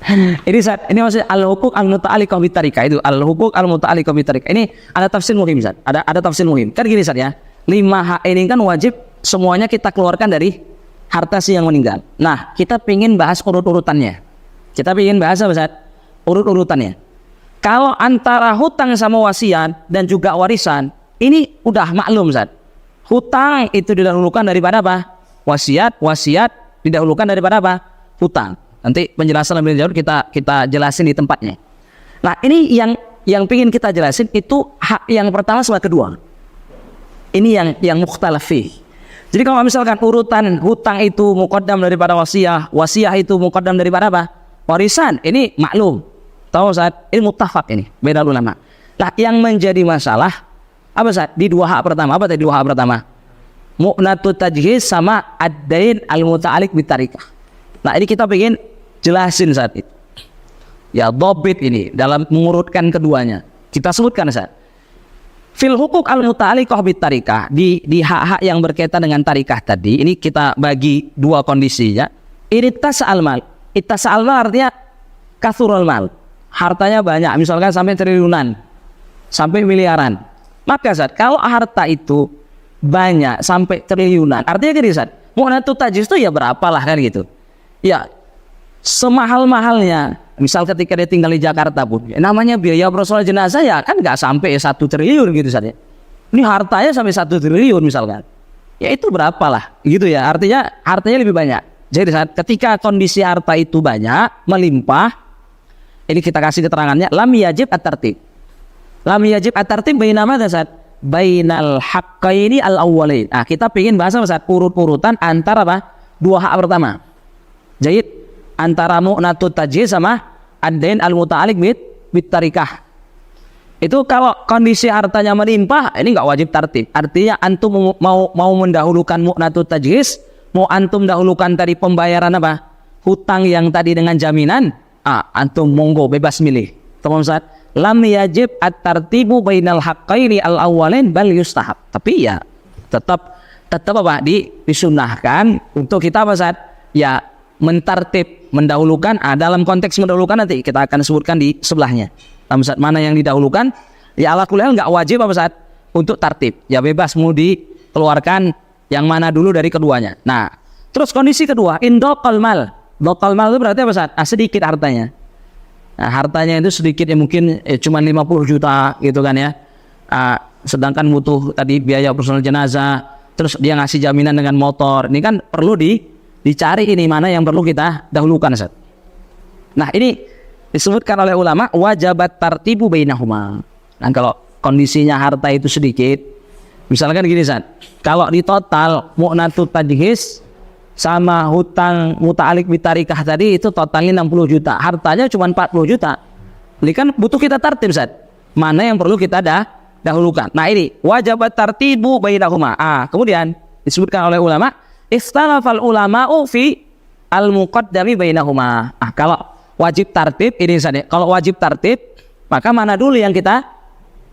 Ini Ustaz, ini maksudnya al-huquq al-muta'alliqah bitarikah, itu al-huquq al-muta'alliqah bitarikah. Ini ada tafsir muhim Ustaz. Ada tafsir muhim. Kan gini Ustaz ya. 5 hak ini kan wajib semuanya kita keluarkan dari harta si yang meninggal. Nah, kita pingin bahas urut-urutannya. Kita pingin bahas apa Ustaz? Urut-urutannya. Kalau antara hutang sama wasiat dan juga warisan, ini udah maklum Ustaz. Hutang itu didahulukan daripada apa? Wasiat didahulukan daripada apa? Hutang. Nanti penjelasan lebih jauh kita jelasin di tempatnya. Nah, ini yang pingin kita jelasin itu hak yang pertama sama kedua. Ini yang mukhtalaf fih. Jadi kalau misalkan urutan hutang itu muqaddam daripada wasiah itu muqaddam daripada apa? Warisan. Ini maklum. Tahu Ustaz? Ini muttafaq ini beda ulama. Nah, yang menjadi masalah apa Ustaz? Di 2 hak pertama. Apa tadi 2 hak pertama? Mu'natut tajhiz sama ad-dain al-muta'alliq bitarikah. Nah, ini kita pengen jelasin saat itu. Ya, dhabit ini dalam mengurutkan keduanya. Kita sebutkan Ustaz. Fil huquq al-muta'alliqah bitarikah, di hak-hak yang berkaitan dengan tarikah tadi, ini kita bagi 2 kondisinya. Ittasa'al mal. Ittasa'al mal artinya kathurul mal. Hartanya banyak, misalkan sampai triliunan, sampai miliaran. Maka Ustaz, kalau harta itu banyak sampai triliunan, artinya gini Ustaz, mu'natut tajhiz itu ya berapalah kan gitu. Ya, semahal-mahalnya, misal ketika dia tinggal di Jakarta pun, namanya biaya operasional jenazah ya kan nggak sampai 1 triliun gitu saja. Ini hartanya sampai 1 triliun misalkan, ya itu berapalah gitu ya. Artinya hartanya lebih banyak. Jadi saat ketika kondisi harta itu banyak, melimpah, ini kita kasih keterangannya, lam yajib at-tartib. Lam yajib at-tartib baina madza Ustaz? Bainal haqqaini al-awwalain. Nah, kita pengen bahas apa Ustaz? Urut-urutan antara apa? 2 hak pertama. Jadi antara mu'natut tajhiz sama ad-dain al-muta'alliq bitarikah. Itu kalau kondisi hartanya melimpah, ini enggak wajib tartib. Artinya antum mau mendahulukan mu'natut tajhiz, mau antum dahulukan tadi pembayaran apa? Hutang yang tadi dengan jaminan, antum monggo bebas milih. Teman Ustaz, lam yajib at-tartibu bainal haqqaini al-awwalain bal yustahab. Tapi ya tetap apa? Disunahkan untuk kita apa Ustaz? Ya mentartib, mendahulukan. Dalam konteks mendahulukan nanti kita akan sebutkan di sebelahnya. Ustaz, mana yang didahulukan? Ya ala kulli hal enggak wajib apa Ustaz untuk tartib. Ya bebas mau dikeluarkan yang mana dulu dari keduanya. Nah, terus kondisi kedua, indaqal mal. Dokal mal itu berarti apa Ustaz? Sedikit hartanya. Nah, hartanya itu sedikit ya mungkin cuma 50 juta gitu kan ya. Sedangkan butuh tadi biaya operasional jenazah, terus dia ngasih jaminan dengan motor. Ini kan perlu dicari ini mana yang perlu kita dahulukan Ustaz. Nah, ini disebutkan oleh ulama wajabat tartibu bainahuma. Nah, kalau kondisinya harta itu sedikit, misalkan gini Ustaz, kalau di total mu'natut tajhiz sama hutang muta'alliq bitarikah tadi itu totalnya 60 juta, hartanya cuma 40 juta. Ini kan butuh kita tartib Ustaz. Mana yang perlu kita dahulukan. Nah, ini wajabat tartibu bainahuma. Kemudian disebutkan oleh ulama istalafal ulama'u fi al-muqaddami bainahuma. Kalau wajib tartib ini Ustaz. Kalau wajib tartib, maka mana dulu yang kita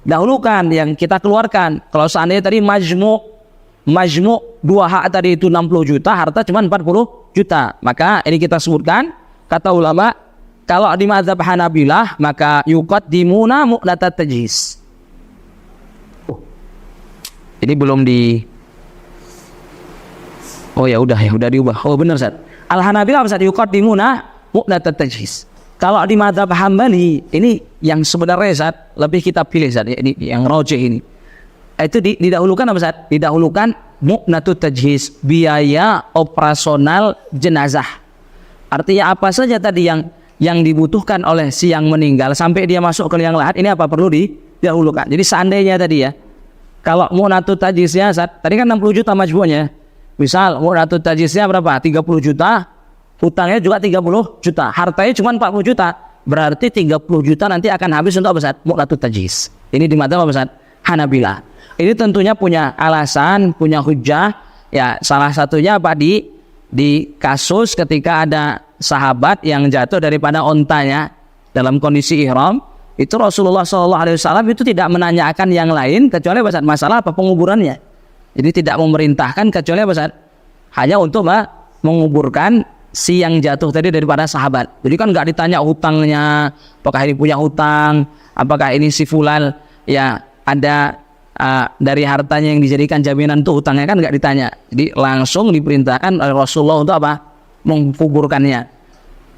dahulukan, yang kita keluarkan. Kalau seandainya tadi majmu' 2 hak tadi itu 60 juta, harta cuma 40 juta. Maka ini kita sebutkan, kata ulama, kalau di mazhab Hanabilah maka yuqaddimuna mu'natat tajhiz. Ini belum di ya udah diubah. Benar Ustaz. Al-Hanabilah Ustaz yuqaddimuna mu'natat tajhiz. Kalau di mazhab Hambali ini yang sebenarnya Ustaz lebih kita pilih Ustaz, ini yang rajih ini. Itu didahulukan apa Ustaz? Didahulukan mu'natut tajhiz, biaya operasional jenazah. Artinya apa saja tadi yang dibutuhkan oleh si yang meninggal sampai dia masuk ke liang lahat, ini apa perlu didahulukan. Jadi seandainya tadi ya, kalau mu'natut tajhiznya Ustaz, tadi kan 60 juta majbuhnya. Misal mu'natut tajhiznya berapa? 30 juta, hutangnya juga 30 juta, hartanya cuma 40 juta. Berarti 30 juta nanti akan habis untuk apa Ustaz? Mu'natut tajhiz. Ini di madzhab apa Ustaz? Hanabilah. Ini tentunya punya alasan, punya hujjah. Ya, salah satunya apa di kasus ketika ada sahabat yang jatuh daripada ontanya dalam kondisi ihram, itu Rasulullah SAW itu tidak menanyakan yang lain kecuali masalah apa penguburannya. Jadi tidak memerintahkan kecuali hanya untuk menguburkan si yang jatuh tadi daripada sahabat. Jadi kan nggak ditanya hutangnya, apakah ini punya hutang, apakah ini si fulan ya ada dari hartanya yang dijadikan jaminan tuh hutangnya, kan nggak ditanya. Jadi langsung diperintahkan oleh Rasulullah untuk apa? Menguburkannya.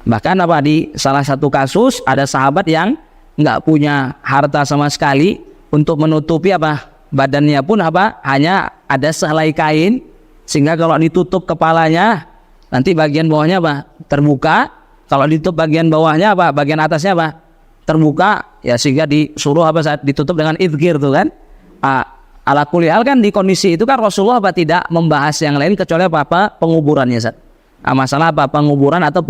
Bahkan apa, di salah satu kasus ada sahabat yang nggak punya harta sama sekali, untuk menutupi apa, badannya pun apa, hanya ada sehelai kain, sehingga kalau ditutup kepalanya nanti bagian bawahnya apa, terbuka. Kalau ditutup bagian bawahnya apa, bagian atasnya apa, terbuka ya, sehingga disuruh apa, saat ditutup dengan idghir tuh kan. Ala kulli hal kan di kondisi itu kan Rasulullah apa, tidak membahas yang lain kecuali apa penguburannya, masalah apa penguburan atau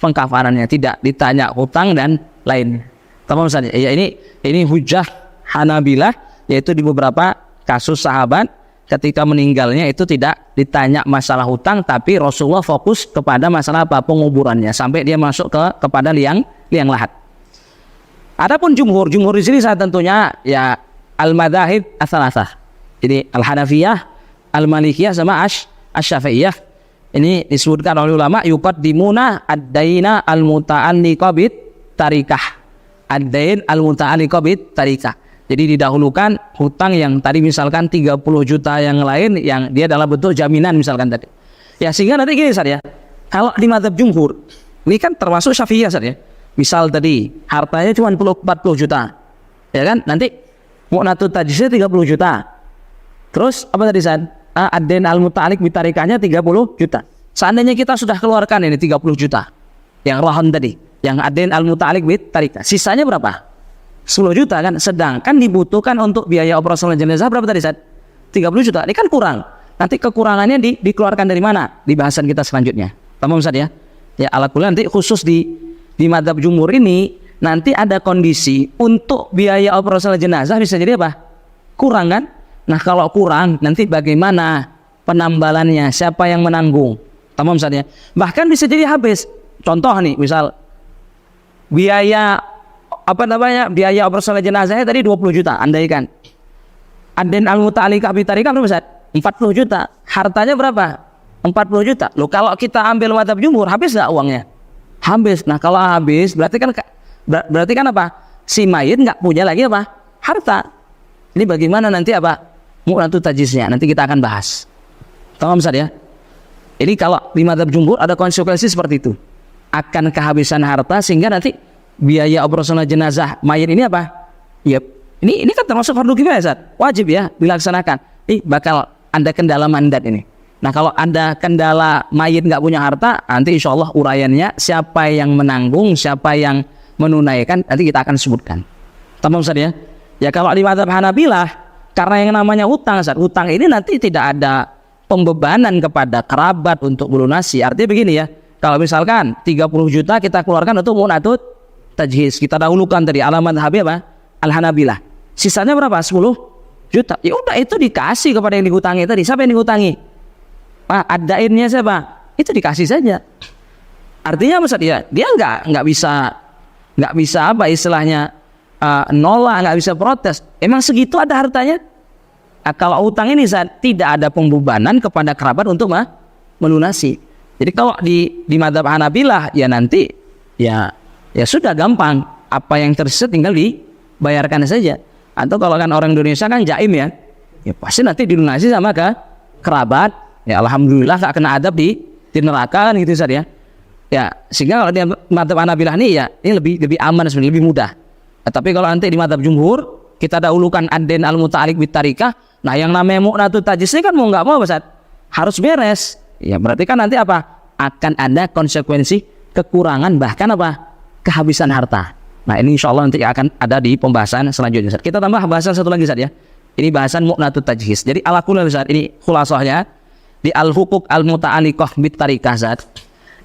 pengkafarannya, tidak ditanya hutang dan lain. Tamam saja. Ya ini hujah Hanabilah, yaitu di beberapa kasus sahabat ketika meninggalnya itu tidak ditanya masalah hutang, tapi Rasulullah fokus kepada masalah apa penguburannya sampai dia masuk kepada liang lahat. Adapun jumhur di sini saya tentunya ya al-madzahib ats-tsalatsah. Jadi al-Hanafiyah, al-Malikiyah sama asy-Syafi'iyah. Ini disebutkan oleh ulama yuqaddimuna ad-daina al-muta'alliqa bit tarikah. Ad-dain al-muta'alliqa bit tarikah. Jadi didahulukan hutang yang tadi misalkan 30 juta yang lain yang dia dalam bentuk jaminan misalkan tadi. Ya sehingga nanti gini Ustaz ya. Kalau di mazhab jumhur, ini kan termasuk Syafi'iyah Ustaz ya. Misal tadi hartanya cuma 40 juta. Ya kan? Nanti mu'natut tajhisnya 30 juta. Terus apa tadi San? Ad-dain al-muta'alliq bitarikahnya 30 juta. Seandainya kita sudah keluarkan ini 30 juta. Yang rahan tadi, yang ad-dain al-muta'alliq bitarikah. Sisanya berapa? 10 juta kan. Sedangkan dibutuhkan untuk biaya operasional jenazah berapa tadi San? 30 juta. Ini kan kurang. Nanti kekurangannya dikeluarkan dari mana? Di bahasan kita selanjutnya. Tamam Ustaz ya. Ya ala kulli nanti khusus di mazhab jumhur ini nanti ada kondisi untuk biaya operasional jenazah bisa jadi apa? Kurang kan? Nah kalau kurang nanti bagaimana penambalannya? Siapa yang menanggung? Tamam Ustaz ya. Bahkan bisa jadi habis. Contoh nih, misal biaya biaya operasional jenazahnya tadi 20 juta, andaikan. Ad-dain al-muta'alliqah bitarikah berapa Ustaz? 40 juta. Hartanya berapa? 40 juta. Loh kalau kita ambil mazhab jumhur habis enggak uangnya? Habis. Nah kalau habis berarti kan apa? Si mayit nggak punya lagi apa? Harta. Ini bagaimana nanti apa? Mu'natut tajhisnya. Nanti kita akan bahas. Tamam Ustaz ya. Ini kalau di mazhab jumhur ada konsekuensi seperti itu. Akan kehabisan harta sehingga nanti biaya operasional jenazah mayit ini apa? Ya, ini kan termasuk fardu kifayah Ustaz. Wajib ya dilaksanakan. Ini bakal ada kendala mandat ini. Nah kalau ada kendala mayit nggak punya harta, nanti insya Allah uraiannya siapa yang menanggung, siapa yang menunaikan nanti kita akan sebutkan. Tamam Ustaz ya. Ya kalau di mazhab Hanabilah karena yang namanya hutang Ustaz, hutang ini nanti tidak ada pembebanan kepada kerabat untuk melunasi. Artinya begini ya. Kalau misalkan 30 juta kita keluarkan untuk mu'natut tajhiz, kita dahulukan tadi alamat mazhab apa? Al-Hanabilah. Sisanya berapa? 10 juta. Ya udah itu dikasih kepada yang dihutangi tadi. Siapa yang dihutangi? Ad-dainnya siapa? Itu dikasih saja. Artinya Ustaz ya, dia nggak bisa apa istilahnya nolak, nggak bisa protes. Emang segitu ada hartanya? Kalau utang ini Ustaz, tidak ada pembebanan kepada kerabat untuk melunasi. Jadi kalau di mazhab Hanabilah ya nanti ya sudah gampang, apa yang tersisa tinggal dibayarkan saja. Atau kalau kan orang Indonesia kan jaim ya pasti nanti dilunasi sama kerabat. Ya alhamdulillah gak kena adab di neraka kan gitu Ustaz ya. Ya sehingga kalau di mazhab Hanabilah ini ya ini lebih aman sebenarnya, lebih mudah. Tapi kalau nanti di mazhab jumhur kita dahulukan ad-dain al-muta'alliq bitarikah. Nah yang namanya mu'natut tajhiz ini kan mau nggak mau Ustaz harus beres. Ya berarti kan nanti apa? Akan ada konsekuensi kekurangan bahkan apa? Kehabisan harta. Nah ini insya Allah nanti akan ada di pembahasan selanjutnya Ustaz. Kita tambah bahasan satu lagi Ustaz ya. Ini bahasan mu'natut tajhiz. Jadi ala kulli Ustaz ini khulasahnya di al-huquq al-muta'alliqah bitarikah Ustaz.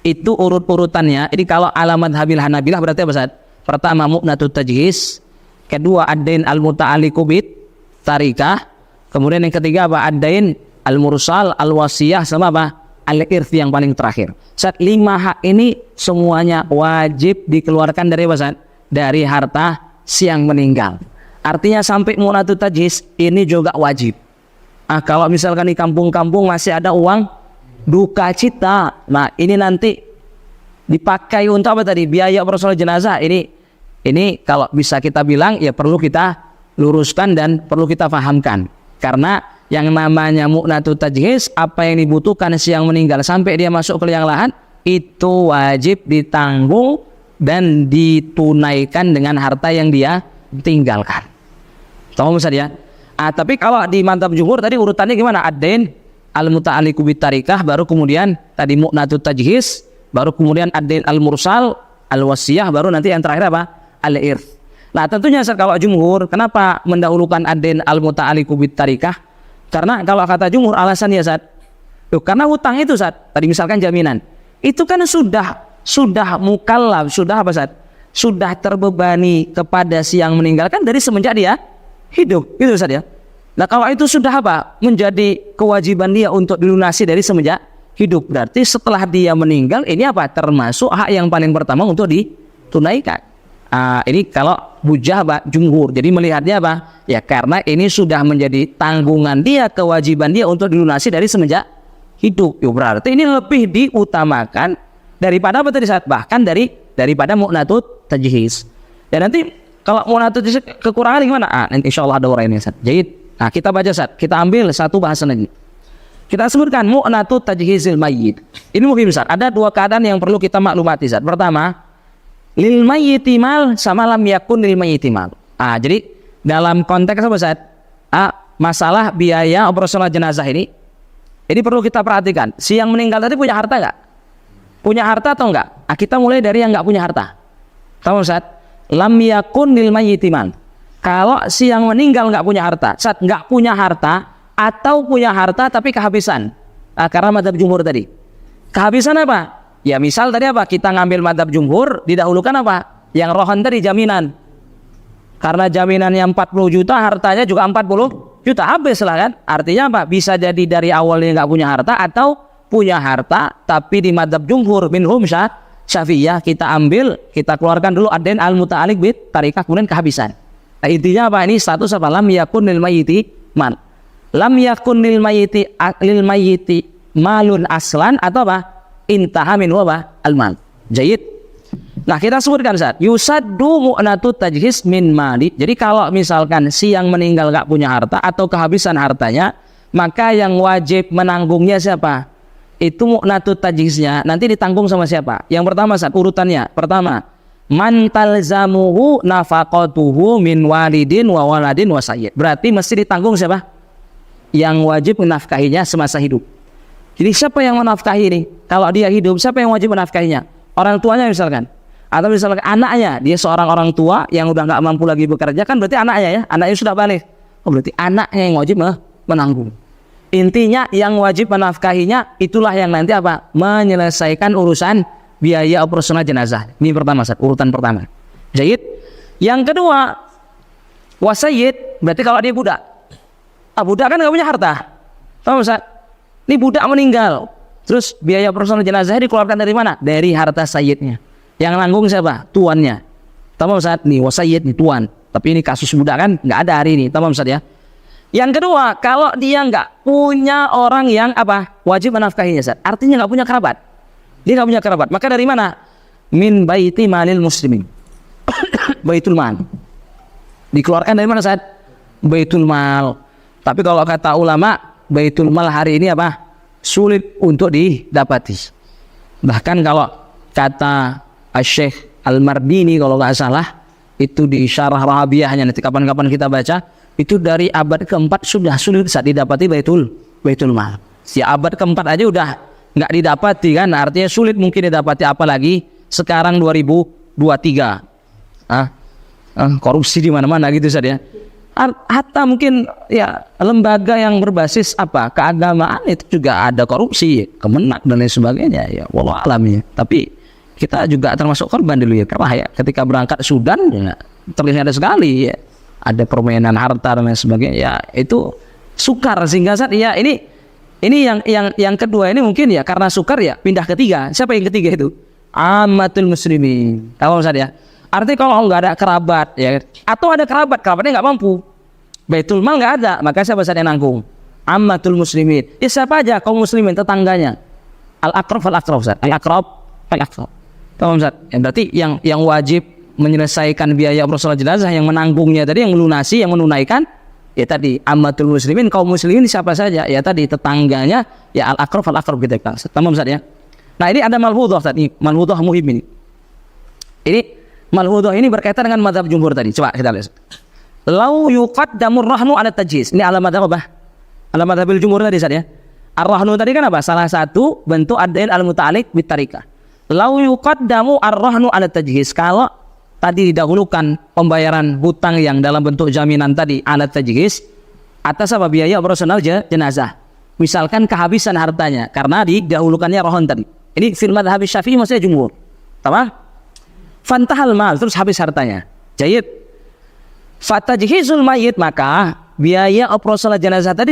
Itu urut-urutannya. Ini kalau alamat Habil Hanabilah berarti apa Ustaz? Pertama mu'natut tajhiz, kedua ad-dain al-muta'alliqu bitarikah, kemudian yang ketiga apa? Ad-dain al-mursal, al-wasiyah, sama apa? Al-irth yang paling terakhir. Saat 5 hak ini semuanya wajib dikeluarkan dari apa Ustaz? Dari harta si yang meninggal. Artinya sampai mu'natut tajhiz ini juga wajib. Kalau misalkan di kampung-kampung masih ada uang duka cita, nah ini nanti dipakai untuk apa tadi? Biaya operasional jenazah. Ini kalau bisa kita bilang ya perlu kita luruskan dan perlu kita fahamkan. Karena yang namanya mu'natut tajhiz, apa yang dibutuhkan si yang meninggal sampai dia masuk ke liang lahat, itu wajib ditanggung dan ditunaikan dengan harta yang dia tinggalkan. Tahu Ustaz ya? Tapi kalau di madzhab jumhur tadi urutannya gimana? Ad-dain, al-muta'alliqu bitarikah, baru kemudian tadi mu'natut tajhiz, baru kemudian ad-dain al-mursal, al-wasiyah, baru nanti yang terakhir apa? Al-irth. Nah, tentunya Ustaz, kalau jumhur kenapa mendahulukan ad-dain al-muta'alliqu bitarikah? Karena kalau kata jumhur alasannya Ustaz, karena hutang itu Ustaz, tadi misalkan jaminan, itu kan sudah mukallaf, sudah apa Ustaz? Sudah terbebani kepada si yang meninggalkan dari semenjak dia hidup, itu Ustaz ya. Nah, kalau itu sudah apa? Menjadi kewajiban dia untuk dilunasi dari semenjak hidup. Berarti setelah dia meninggal ini apa? Termasuk hak yang paling pertama untuk ditunaikan. Ini kalau hujah jumhur. Jadi melihatnya apa? Ya karena ini sudah menjadi tanggungan dia, kewajiban dia untuk dilunasi dari semenjak hidup. Ya, berarti ini lebih diutamakan daripada apa tadi saat? Bahkan daripada mu'natut tajhiz. Dan nanti kalau mu'natut tajhiz kekurangan gimana? Nanti insyaallah ada uraiannya Ustaz. Jadi, kita baca Ustaz. Kita ambil satu bahasan lagi. Kita sebutkan mu'natut tajhizil mayyit. Ini muhim Ustaz. Ada dua keadaan yang perlu kita maklumati Ustaz. Pertama, lil mayyiti mal sama lam yakun lil mayyiti mal. Jadi dalam konteks apa Ustaz? Masalah biaya operasional jenazah ini perlu kita perhatikan. Si yang meninggal tadi punya harta enggak? Punya harta atau enggak? Kita mulai dari yang enggak punya harta. Tahu Ustaz? Lam yakun lil mayyiti mal. Kalau si yang meninggal enggak punya harta, Ustaz, enggak punya harta atau punya harta tapi kehabisan. Karena madzhab jumhur tadi. Kehabisan apa? Ya misal tadi apa? Kita ngambil madzhab jumhur, didahulukan apa? Yang rohan tadi jaminan. Karena jaminannya 40 juta, hartanya juga 40 juta. Habis lah kan? Artinya apa? Bisa jadi dari awalnya nggak punya harta atau punya harta tapi di madzhab jumhur minhum Syafi'iyah kita ambil, kita keluarkan dulu ad-dain al-muta'alliq bit tarikah, kemudian kehabisan. Nah, intinya apa? Ini status apa? Lam yakun lil mayyiti man. Lam yakun lil mayyiti malun aslan atau apa? Intaha min wa al-mal. Jayid. Nah, kita sebutkan Ustaz, yusaddu mu'natut tajhiz min mali. Jadi kalau misalkan si yang meninggal enggak punya harta atau kehabisan hartanya, maka yang wajib menanggungnya siapa? Itu mu'natut tajhiznya nanti ditanggung sama siapa? Yang pertama Ustaz, urutannya. Pertama, man talzamuhu nafaqatuhu min walidin wa waladin wa sayyid. Berarti mesti ditanggung siapa? Yang wajib menafkahinya semasa hidup. Jadi siapa yang menafkahi ini? Kalau dia hidup, siapa yang wajib menafkahinya? Orang tuanya misalkan. Atau misalkan anaknya, dia seorang orang tua yang udah nggak mampu lagi bekerja, kan berarti anaknya ya, anaknya sudah balik. Berarti anaknya yang wajib menanggung. Intinya yang wajib menafkahinya itulah yang nanti apa? Menyelesaikan urusan biaya operasional jenazah. Ini pertama Ustaz, urutan pertama. Jayid. Yang kedua, wasayyid, berarti kalau dia budak. Budak kan nggak punya harta. Tahu Ustaz? Ini budak meninggal, terus biaya operasional jenazahnya dikeluarkan dari mana? Dari harta sayyidnya. Yang nanggung siapa? Tuannya. Tamam Ustaz, nih wasayyid nih tuan. Tapi ini kasus budak kan nggak ada hari ini. Tamam Ustaz ya. Yang kedua, kalau dia nggak punya orang yang apa? Wajib menafkahinya Ustaz. Artinya nggak punya kerabat. Dia nggak punya kerabat. Maka dari mana? Min baiti malil muslimin. Baitul mal. Dikeluarkan dari mana Ustaz? Baitul mal. Tapi kalau kata ulama, Baitul Mal hari ini apa? Sulit untuk didapati. Bahkan kalau kata Syekh Al-Mardini kalau nggak salah, itu di Syarah Rahabiyahnya, nanti kapan-kapan kita baca, itu dari abad keempat sudah sulit saat didapati Baitul Mal. Si abad keempat aja udah nggak didapati kan, artinya sulit mungkin didapati, apalagi sekarang 2023. Korupsi di mana-mana gitu saja. Hatta mungkin ya lembaga yang berbasis apa keagamaan itu juga ada korupsi, Kemenak dan lain sebagainya ya, wallahu alam ya. Tapi kita juga termasuk korban dulu ya, karena ya ketika berangkat Sudan ya terlihat sekali ya ada permainan harta dan lain sebagainya ya, itu sukar sehingga saat ya ini yang kedua ini mungkin ya karena sukar ya pindah ketiga. Siapa yang ketiga itu? Ammatul muslimin. Tahu Ustaz ya? Artinya kalau nggak ada kerabat ya, atau ada kerabatnya nggak mampu, Baitul Mal nggak ada, maka siapa saja yang nanggung? Ammatul muslimin. Ya siapa aja kaum muslimin, tetangganya. Al-aqrab fal-aqrab Ustaz. Al-aqrab fal-aqrab. Paham Ustaz? Ya, berarti yang wajib menyelesaikan biaya operasional jenazah, yang menanggungnya tadi, yang melunasi, yang menunaikan, ya tadi ammatul muslimin, kaum muslimin siapa saja, ya tadi tetangganya, ya al-aqrab gitu kan. Paham Ustaz ya? Nah ini ada malhudhah Ustaz, ini malhudhah muhim ini. Ini malhudhah ini berkaitan dengan mazhab jumhur tadi. Coba kita lihat. Lau yuqaddamur rahnu ala tajhiz. Ini alamat apa? Alamat habil jumhur tadi Ustaz ya. Ar-rahnu tadi kan apa? Salah satu bentuk ad-dain al-muta'alliq bit tarikah. Lau yuqaddamu ar-rahnu ala tajhiz. Kalau tadi didahulukan pembayaran hutang yang dalam bentuk jaminan tadi ala tajhiz atas apa? Biaya operasional jenazah. Misalkan kehabisan hartanya karena didahulukannya rohon tadi. Ini fil madzhab Syafi'i maksudnya jumhur. Tamam? Fantahal mal, terus habis hartanya. Jayid. Fatajhizul mayit, maka biaya operasional jenazah tadi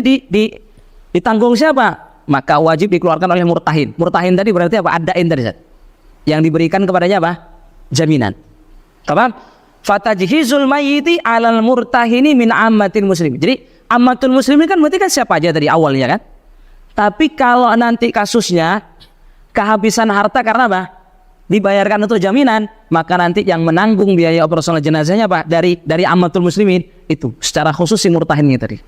ditanggung siapa? Maka wajib dikeluarkan oleh murtahin. Murtahin tadi berarti apa? Adain tadi. Yang diberikan kepadanya apa? Jaminan. Tamam? Fatajhizul mayyiti 'alal murtahini min ammatil muslim. Jadi ammatul muslimin kan berarti kan siapa aja dari awalnya kan? Tapi kalau nanti kasusnya kehabisan harta karena apa? Dibayarkan untuk jaminan, maka nanti yang menanggung biaya operasional jenazahnya apa? Dari ammatul muslimin itu secara khusus si murtahinnya tadi.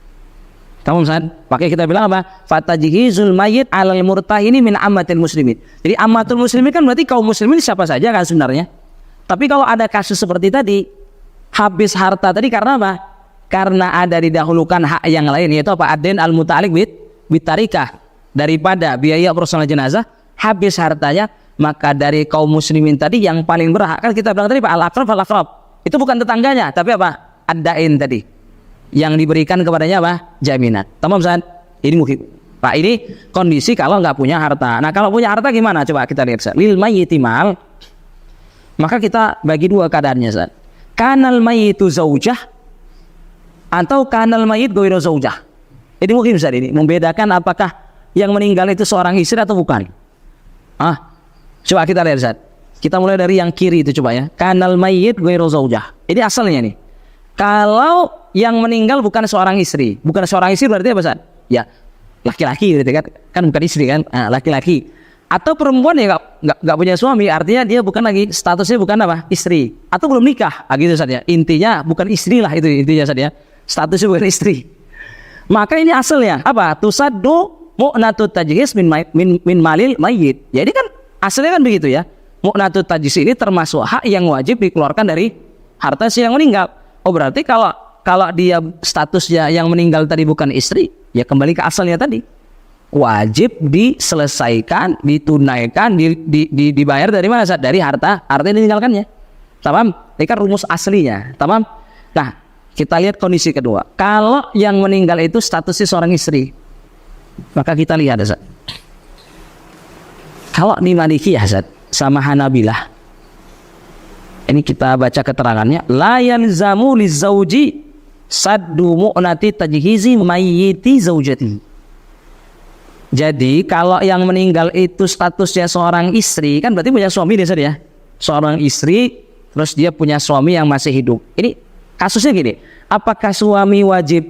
Kamu Ustaz? Pakai kita bilang apa? Fatajhizul mayyit 'alal murtahini min ammatil muslimin. Jadi ammatul muslimin kan berarti kaum muslimin siapa saja kan sebenarnya. Tapi kalau ada kasus seperti tadi, habis harta tadi karena apa? Karena ada didahulukan hak yang lain, yaitu apa? Ad-dain al-muta'alliq bit tarikah. Daripada biaya operasional jenazah, habis hartanya, maka dari kaum muslimin tadi yang paling berhak, kan kita bilang tadi Pak al-aqrab. Itu bukan tetangganya, tapi apa? Ad-dain tadi. Yang diberikan kepadanya apa? Jaminan. Tamam Ustaz? Ini mungkin. Pak, ini kondisi kalau nggak punya harta. Nah, kalau punya harta gimana? Coba kita lihat Ustaz. Lil mayyiti mal. Maka kita bagi dua keadaannya Ustaz. Kanal mayyitu zaujah atau kanal mayyit ghairu zaujah. Ini mungkin Ustaz, ini membedakan apakah yang meninggal itu seorang istri atau bukan. Coba kita lihat Ustaz. Kita mulai dari yang kiri itu coba ya. Kanal mayyit ghairu zaujah. Ini asalnya nih. Kalau yang meninggal bukan seorang istri, berarti apa Ustaz? Ya, laki-laki gitu kan bukan istri kan, laki-laki. Atau perempuan ya nggak punya suami, artinya dia bukan lagi statusnya bukan apa? Istri. Atau belum nikah, gitu Ustaz ya. Intinya bukan istri lah itu intinya Ustaz ya. Statusnya bukan istri. Maka ini asalnya apa? Tusaddu mu'natut tajhiz min malil mayyit. Jadi kan asalnya kan begitu ya. Mu'natut tajhiz ini termasuk hak yang wajib dikeluarkan dari harta si yang meninggal. Oh berarti kalau dia statusnya yang meninggal tadi bukan istri, ya kembali ke asalnya tadi. Wajib diselesaikan, ditunaikan, dibayar dari mana? Dari harta yang ditinggalkannya. Tamam? Ini kan rumus aslinya. Tamam? Nah, kita lihat kondisi kedua. Kalau yang meninggal itu statusnya seorang istri, maka kita lihat Ustaz. Kalau di Malikiyah Ustaz sama Hanabilah, ini kita baca keterangannya, la yalzamu lizauji saddu mu'nati tajhizi mayyiti zaujati. Jadi kalau yang meninggal itu statusnya seorang istri, kan berarti punya suami dia ya. Seorang istri, terus dia punya suami yang masih hidup. Ini kasusnya gini, apakah suami wajib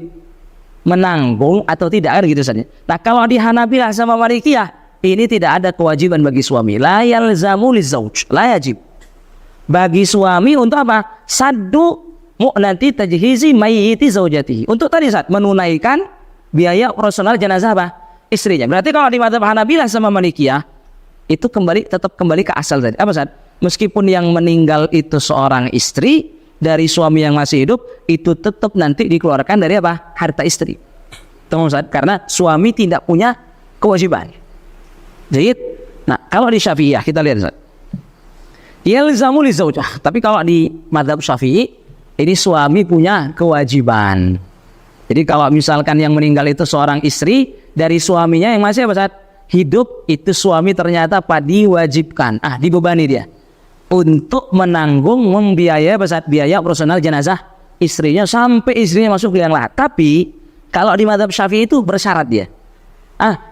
menanggung atau tidak gitu saja. Nah, kalau di Hanabilah sama Malikiyah, ini tidak ada kewajiban bagi suami. La yalzamu lizauj, la yajib. Bagi suami untuk apa? Saddu mu'nati tajhizi mayyiti zaujati. Untuk tadi saat menunaikan biaya operasional jenazah apa? Istrinya. Berarti kalau di madzhab Hanabilah sama Malikiyah itu tetap kembali ke asal tadi. Apa Ustaz? Meskipun yang meninggal itu seorang istri, dari suami yang masih hidup itu tetap nanti dikeluarkan dari apa? Harta istri. Tahu Ustaz? Karena suami tidak punya kewajiban. Jadi, nah kalau di Syafi'iyah kita lihat Ustaz. Yalzamu li zaujah. Tapi kalau di madzhab Syafi'i ini suami punya kewajiban. Jadi kalau misalkan yang meninggal itu seorang istri, dari suaminya yang masih apa Ustaz? Hidup, itu suami ternyata diwajibkan, dibebani dia untuk menanggung membiayai biaya operasional jenazah istrinya sampai istrinya masuk liang lahat. Tapi kalau di madzhab Syafi'i itu bersyarat dia.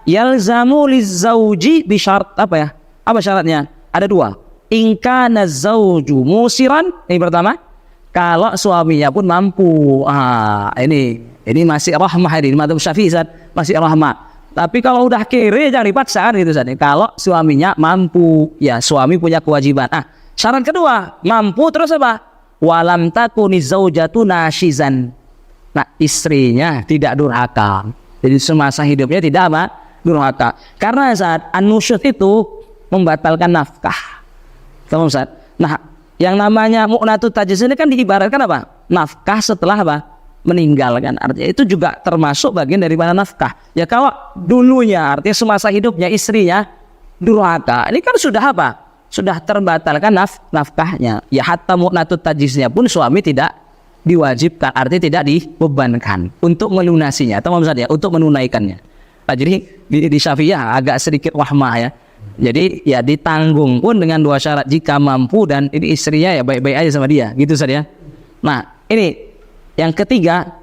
Yalzamu lizauji bisyarat apa ya? Apa syaratnya? Ada dua. In kana zauju musiran, ini pertama, kalau suaminya pun mampu. Ini masih rahmah, ini madzhab Syafi'i masih rahmah. Tapi kalau udah kere jangan dipaksa kan gitu Ustaz. Kalau suaminya mampu, ya suami punya kewajiban. Syarat kedua, mampu terus apa? Walam takuni zaujatu nashizan. Nah, istrinya tidak durhaka. Jadi semasa hidupnya tidak apa? Durhaka. Karena saat an-nusyuz itu membatalkan nafkah. Tahu Ustaz? Nah, yang namanya mu'natut tajhiz ini kan diibaratkan apa? Nafkah setelah apa? Meninggalkan. Artinya itu juga termasuk bagian daripada nafkah. Ya kalau dulunya artinya semasa hidupnya istrinya durhaka, ini kan sudah apa? Sudah terbatalkan nafkahnya. Ya hatta mu'natut tajhiznya pun suami tidak diwajibkan, artinya tidak dibebankan untuk melunasinya, atau maksudnya untuk menunaikannya. Nah, jadi di Syafi'iyah agak sedikit wahmah ya. Jadi ya ditanggung pun dengan dua syarat, jika mampu dan ini istrinya ya baik-baik aja sama dia, gitu saja. Nah, ini yang ketiga,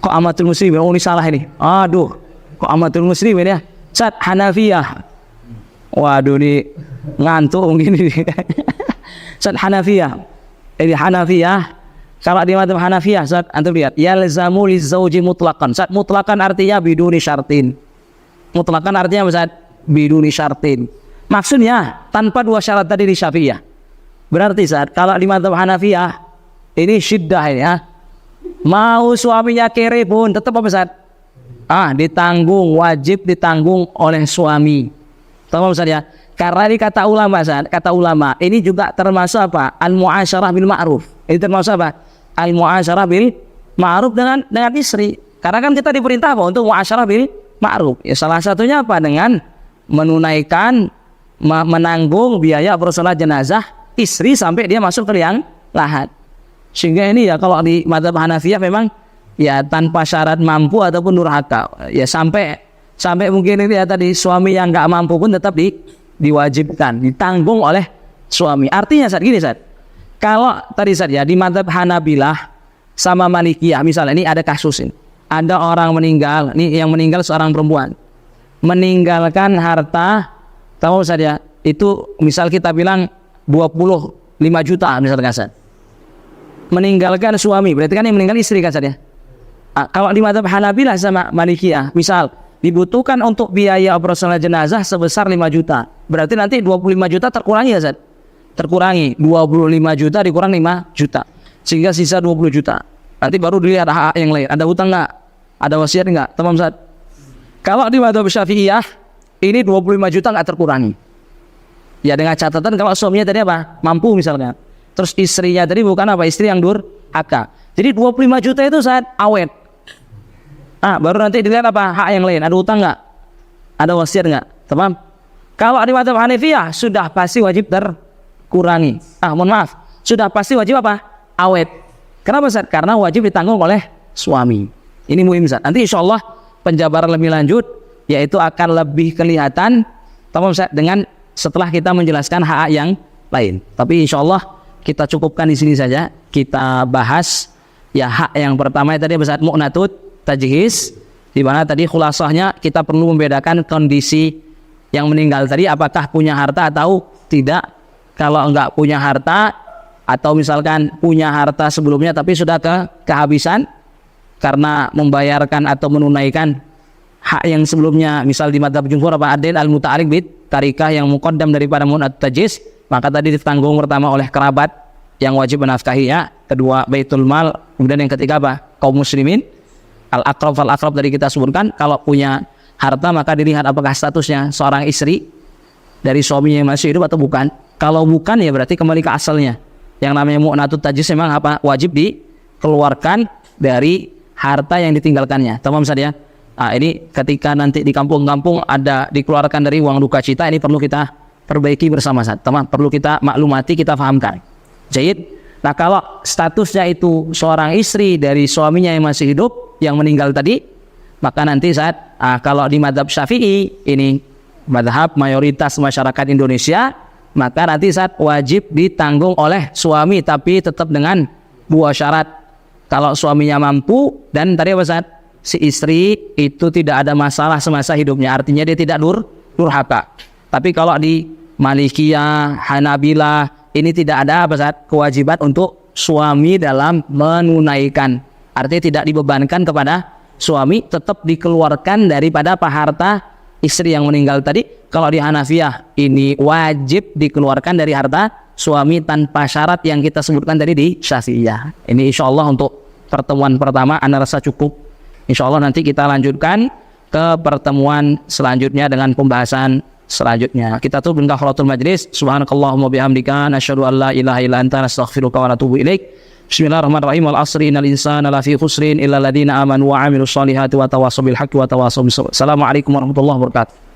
kok amatul muslimin, oh ini salah ini. Aduh, kok amatul muslimin ya? Ustaz Hanafiyah. Waduh, ini ngantuk mungkin ini. Ustaz Hanafiyah. Ini Hanafiyah. Kalau di mazhab Hanafiyah, Ustaz, antum lihat, yalzamu lizauji mutlaqan. Ustaz, mutlaqan artinya biduni syartin. Mutlaqan artinya Ustaz, biduni syartin. Maksudnya tanpa dua syarat tadi di Syafi'iyah. Berarti Ustaz, kalau di mazhab Hanafiyah ini syiddah ini ya. Mau suaminya kere pun tetap apa Ustaz? Ditanggung, wajib ditanggung oleh suami. Tahu Ustaz ya? Karena ini kata ulama Ustaz, kata ulama, ini juga termasuk apa? Al-mu'asyarah bil ma'ruf. Ini termasuk apa? Al-mu'asyarah bil ma'ruf dengan istri. Karena kan kita diperintah apa? Untuk mu'asyarah bil ma'ruf. Ya salah satunya apa? Dengan menunaikan menanggung biaya operasional jenazah istri sampai dia masuk ke liang lahat. Sehingga ini ya kalau di mazhab Hanafiyah memang ya tanpa syarat mampu ataupun durhaka. Ya sampai mungkin ini ya tadi suami yang nggak mampu pun tetap diwajibkan, ditanggung oleh suami. Artinya saat gini Ustaz, kalau tadi Ustaz ya di mazhab Hanabilah sama Malikiyah misalnya ini ada kasus ini, ada orang meninggal, ini yang meninggal seorang perempuan meninggalkan harta, tahu Ustaz ya, itu misal kita bilang 25 juta misalnya Ustaz, meninggalkan suami, berarti kan yang meninggal istri kan Ustaz ya. Kalau di mazhab Hanabilah sama Malikiyah misal dibutuhkan untuk biaya operasional jenazah sebesar 5 juta. Berarti nanti 25 juta terkurangi ya Ustaz? Terkurangi, 25 juta dikurang 5 juta. Sehingga sisa 20 juta. Nanti baru dilihat hak yang lain. Ada hutang enggak? Ada wasiat enggak? Tamam Ustaz? Kalau di mazhab Syafi'iyah ini 25 juta enggak terkurangi. Ya dengan catatan kalau suaminya tadi apa? Mampu misalnya. Terus istrinya tadi bukan apa? Istri yang durhaka. Jadi 25 juta itu Ustaz awet. Baru nanti dilihat apa hak yang lain, ada utang nggak, ada wasiat nggak, teman? Kalau di mazhab Hanafiyah sudah pasti wajib terkurangi. Mohon maaf, sudah pasti wajib apa? Awet. Kenapa Ustaz? Karena wajib ditanggung oleh suami. Ini muhim Ustaz. Nanti insya Allah penjabaran lebih lanjut, yaitu akan lebih kelihatan, teman Ustaz, dengan setelah kita menjelaskan hak yang lain. Tapi insya Allah kita cukupkan di sini saja. Kita bahas ya hak yang pertama tadi Ustaz, mu'natut tajhiz, di mana tadi khulasahnya kita perlu membedakan kondisi yang meninggal tadi apakah punya harta atau tidak. Kalau enggak punya harta atau misalkan punya harta sebelumnya tapi sudah kehabisan karena membayarkan atau menunaikan hak yang sebelumnya, misal di madzhab jumhur apa adil al-muta'alliq bit tarikah yang muqaddam daripada mu'natut tajhiz, maka tadi ditanggung pertama oleh kerabat yang wajib menafkahinya, kedua baitul mal, kemudian yang ketiga apa? Kaum muslimin. Al-aqrab fal-aqrab dari kita sebutkan, kalau punya harta maka dilihat apakah statusnya seorang istri dari suaminya yang masih hidup atau bukan. Kalau bukan ya berarti kembali ke asalnya. Yang namanya mu'natut tajhiz memang apa? Wajib dikeluarkan dari harta yang ditinggalkannya. Tamam saja. Ini ketika nanti di kampung-kampung ada dikeluarkan dari uang duka cita, ini perlu kita perbaiki bersama Ustaz. Tamam, perlu kita maklumati, kita fahamkan. Jayid. Nah, kalau statusnya itu seorang istri dari suaminya yang masih hidup, yang meninggal tadi, maka nanti saat kalau di mazhab Syafi'i, ini mazhab mayoritas masyarakat Indonesia, maka nanti saat wajib ditanggung oleh suami, tapi tetap dengan dua syarat. Kalau suaminya mampu dan tadi apa saat si istri itu tidak ada masalah semasa hidupnya, artinya dia tidak durhaka. Tapi kalau di Malikiyah, Hanabilah, ini tidak ada apa saat kewajiban untuk suami dalam menunaikan, artinya tidak dibebankan kepada suami tetap dikeluarkan daripada harta istri yang meninggal tadi. Kalau di Hanafiyah ini wajib dikeluarkan dari harta suami tanpa syarat yang kita sebutkan tadi di Syafi'iyah. Ini insya Allah untuk pertemuan pertama, Anda rasa cukup. Insya Allah nanti kita lanjutkan ke pertemuan selanjutnya dengan pembahasan selanjutnya. Kita tutup dengan kafaratul majlis. Subhanakallahumma bihamdika nasyhadu an la ilaha illa anta nastaghfiruka wa natubu ilaik. Bismillahirrahmanirrahim. Wal asri innal insana lafi khusrin illa alladziina amanu wa 'amilus solihati wa tawassaw bil haqqi wa tawassaw bis sabr. Assalamualaikum warahmatullahi wabarakatuh.